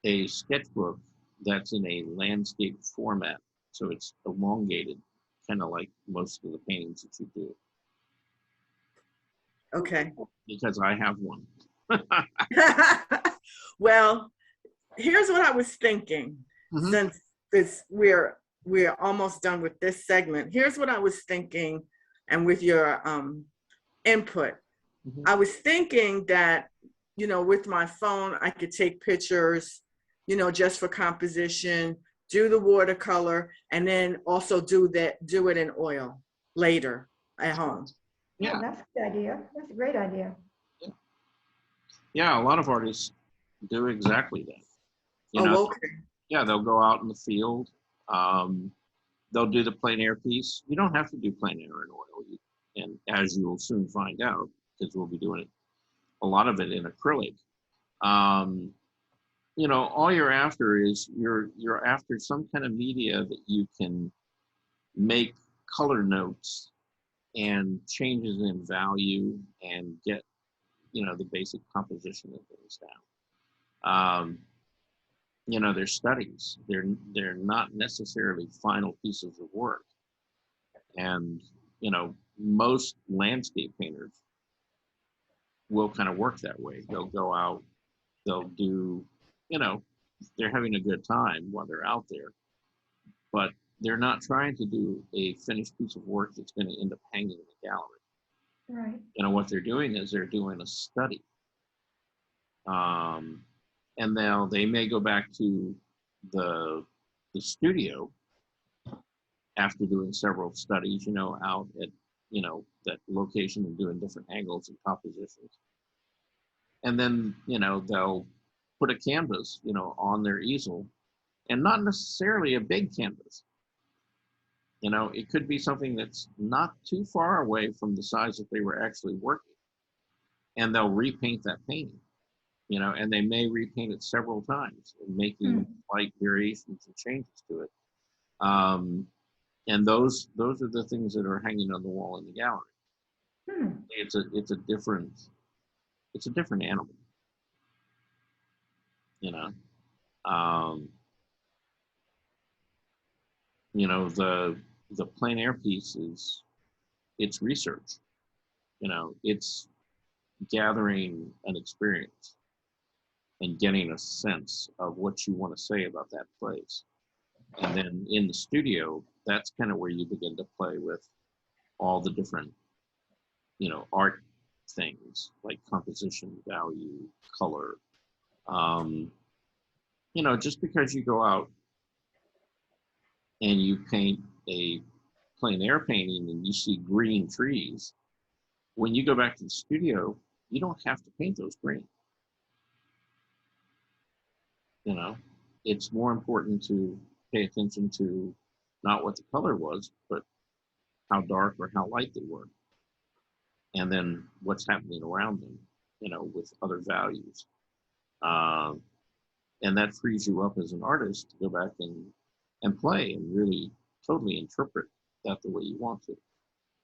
a sketchbook that's in a landscape format. So it's elongated, kind of like most of the paintings that you do. Okay. Because I have one. Well, here's what I was thinking. Mhm. Since we're almost done with this segment, here's what I was thinking, and with your input, Mhm. I was thinking that with my phone I could take pictures, just for composition, do the watercolor, and then also do it in oil later at home. Yeah, Yeah. that's a good idea. That's a great idea. Yeah, a lot of artists do exactly that. You know, Oh, okay. yeah, they'll go out in the field. They'll do the plein air piece. You don't have to do plein air in oil, and as you will soon find out, because we'll be doing it, a lot of it in acrylic. You know, all you're after is you're after some kind of media that you can make color notes and changes in value and get, you know, the basic composition of things down. You know, they're studies. They're not necessarily final pieces of work. And, you know, most landscape painters will kind of work that way. They'll go out, they'll do, you know, they're having a good time while they're out there, but they're not trying to do a finished piece of work that's going to end up hanging in the gallery. Right. You know, what they're doing is they're doing a study. And they may go back to the studio after doing several studies, you know, out at, you know, that location and doing different angles and compositions. And then, you know, they'll put a canvas, you know, on their easel, and not necessarily a big canvas. You know, it could be something that's not too far away from the size that they were actually working. And they'll repaint that painting, you know, and they may repaint it several times, making slight variations and changes to it. And those are the things that are hanging on the wall in the gallery. It's a different animal, you know. You know, the plein air piece it's research, you know, it's gathering an experience and getting a sense of what you want to say about that place. And then in the studio, that's kind of where you begin to play with all the different, you know, art things like composition, value, color. You know, just because you go out and you paint a plein air painting and you see green trees, when you go back to the studio, you don't have to paint those green. You know, it's more important to pay attention to not what the color was, but how dark or how light they were. And then what's happening around them, you know, with other values. And that frees you up as an artist to go back and play and really totally interpret that the way you want to.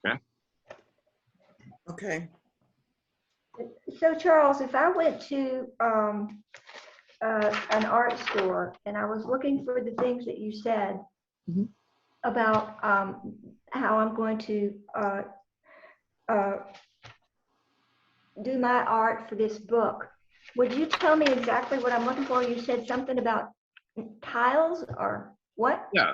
Okay? Okay. So Charles, if I went to an art store and I was looking for the things that you said about how I'm going to do my art for this book, would you tell me exactly what I'm looking for? You said something about tiles or what? Yeah.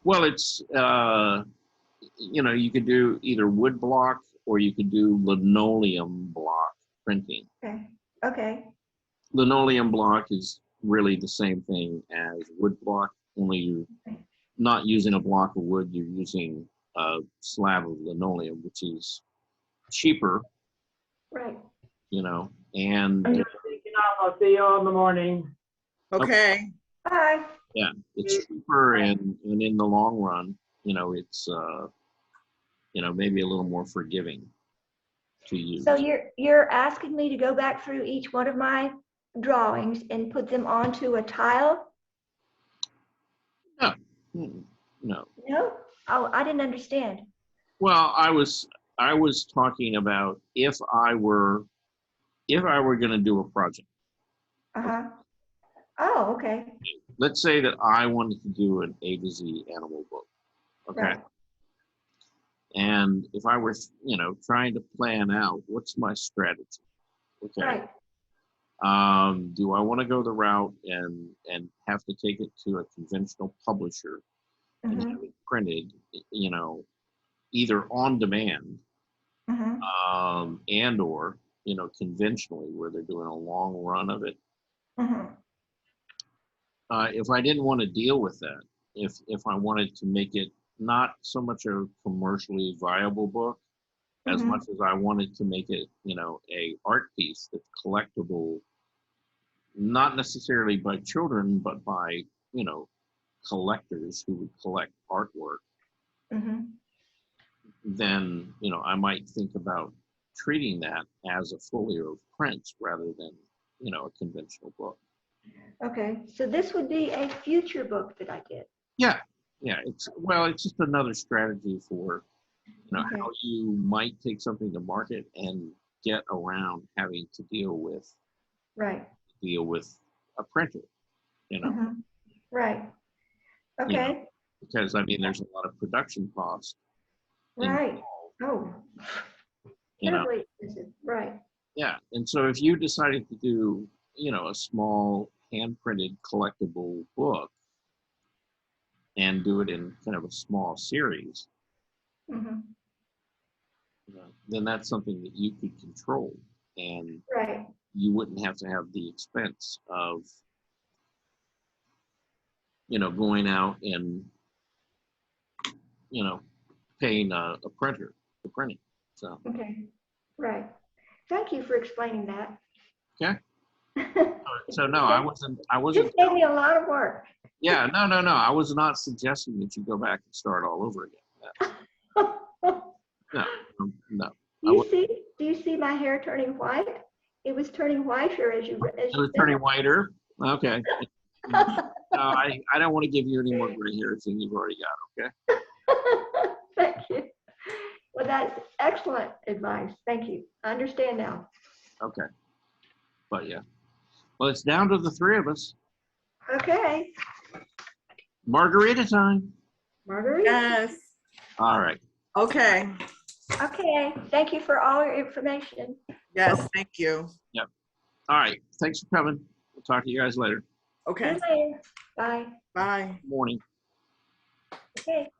Well, it's, you know, you could do either wood block or you could do linoleum block printing. Okay. Linoleum block is really the same thing as wood block, only you're not using a block of wood, you're using a slab of linoleum, which is cheaper. Right. You know, and I'll see you all in the morning. Okay. Bye. yeah, it's cheaper, and in the long run, you know, it's you know, maybe a little more forgiving to use. So you're asking me to go back through each one of my drawings and put them onto a tile? No. No? Oh, I didn't understand. Well, I was talking about if I were going to do a project. Oh, okay. Let's say that I wanted to do an A to Z animal book. Okay. Right. And if I were, you know, trying to plan out what's my strategy. Okay. Right. Do I want to go the route and have to take it to a conventional publisher and have it printed, you know, either on demand and or, you know, conventionally where they're doing a long run of it. if I didn't want to deal with that, if I wanted to make it not so much a commercially viable book, as Mhm. much as I wanted to make it, a art piece that's collectible, not necessarily by children, but by, collectors who would collect artwork, Mhm. then, I might think about treating that as a folio of prints rather than, a conventional book. Okay, so this would be a future book that I did. Yeah. Yeah. It's just another strategy for, Okay. how you might take something to market and get around having to deal with Right. a printer, Mhm. Right. you know, Okay. because I mean, there's a lot of production costs Right. involved, Oh, you know. terribly expensive. Right. Yeah. And so if you decided to do, a small hand printed collectible book and do it in kind of a small series, Mhm. then that's something that you could control, and Right. you wouldn't have to have the expense of, going out and, paying a printer for printing. So, Okay. Right. Thank you for explaining that. okay. So no, I wasn't, Just gave me a lot of work. yeah, no. I was not suggesting that you go back and start all over again. No. Do you see my hair turning white? It was turning whiter as you It was turning whiter. Okay. No, I don't want to give you any more gray hairs than you've already got. Okay. Thank you. Well, that's excellent advice. Thank you. I understand now. Okay. But yeah. Well, it's down to the three of us. Okay. Margarita time. Marguerite. Yes. All right. Okay. Okay. Thank you for all your information. Yes, thank you. All right. Thanks for coming. We'll talk to you guys later. Okay. See you later. Bye. Bye. Morning. Okay.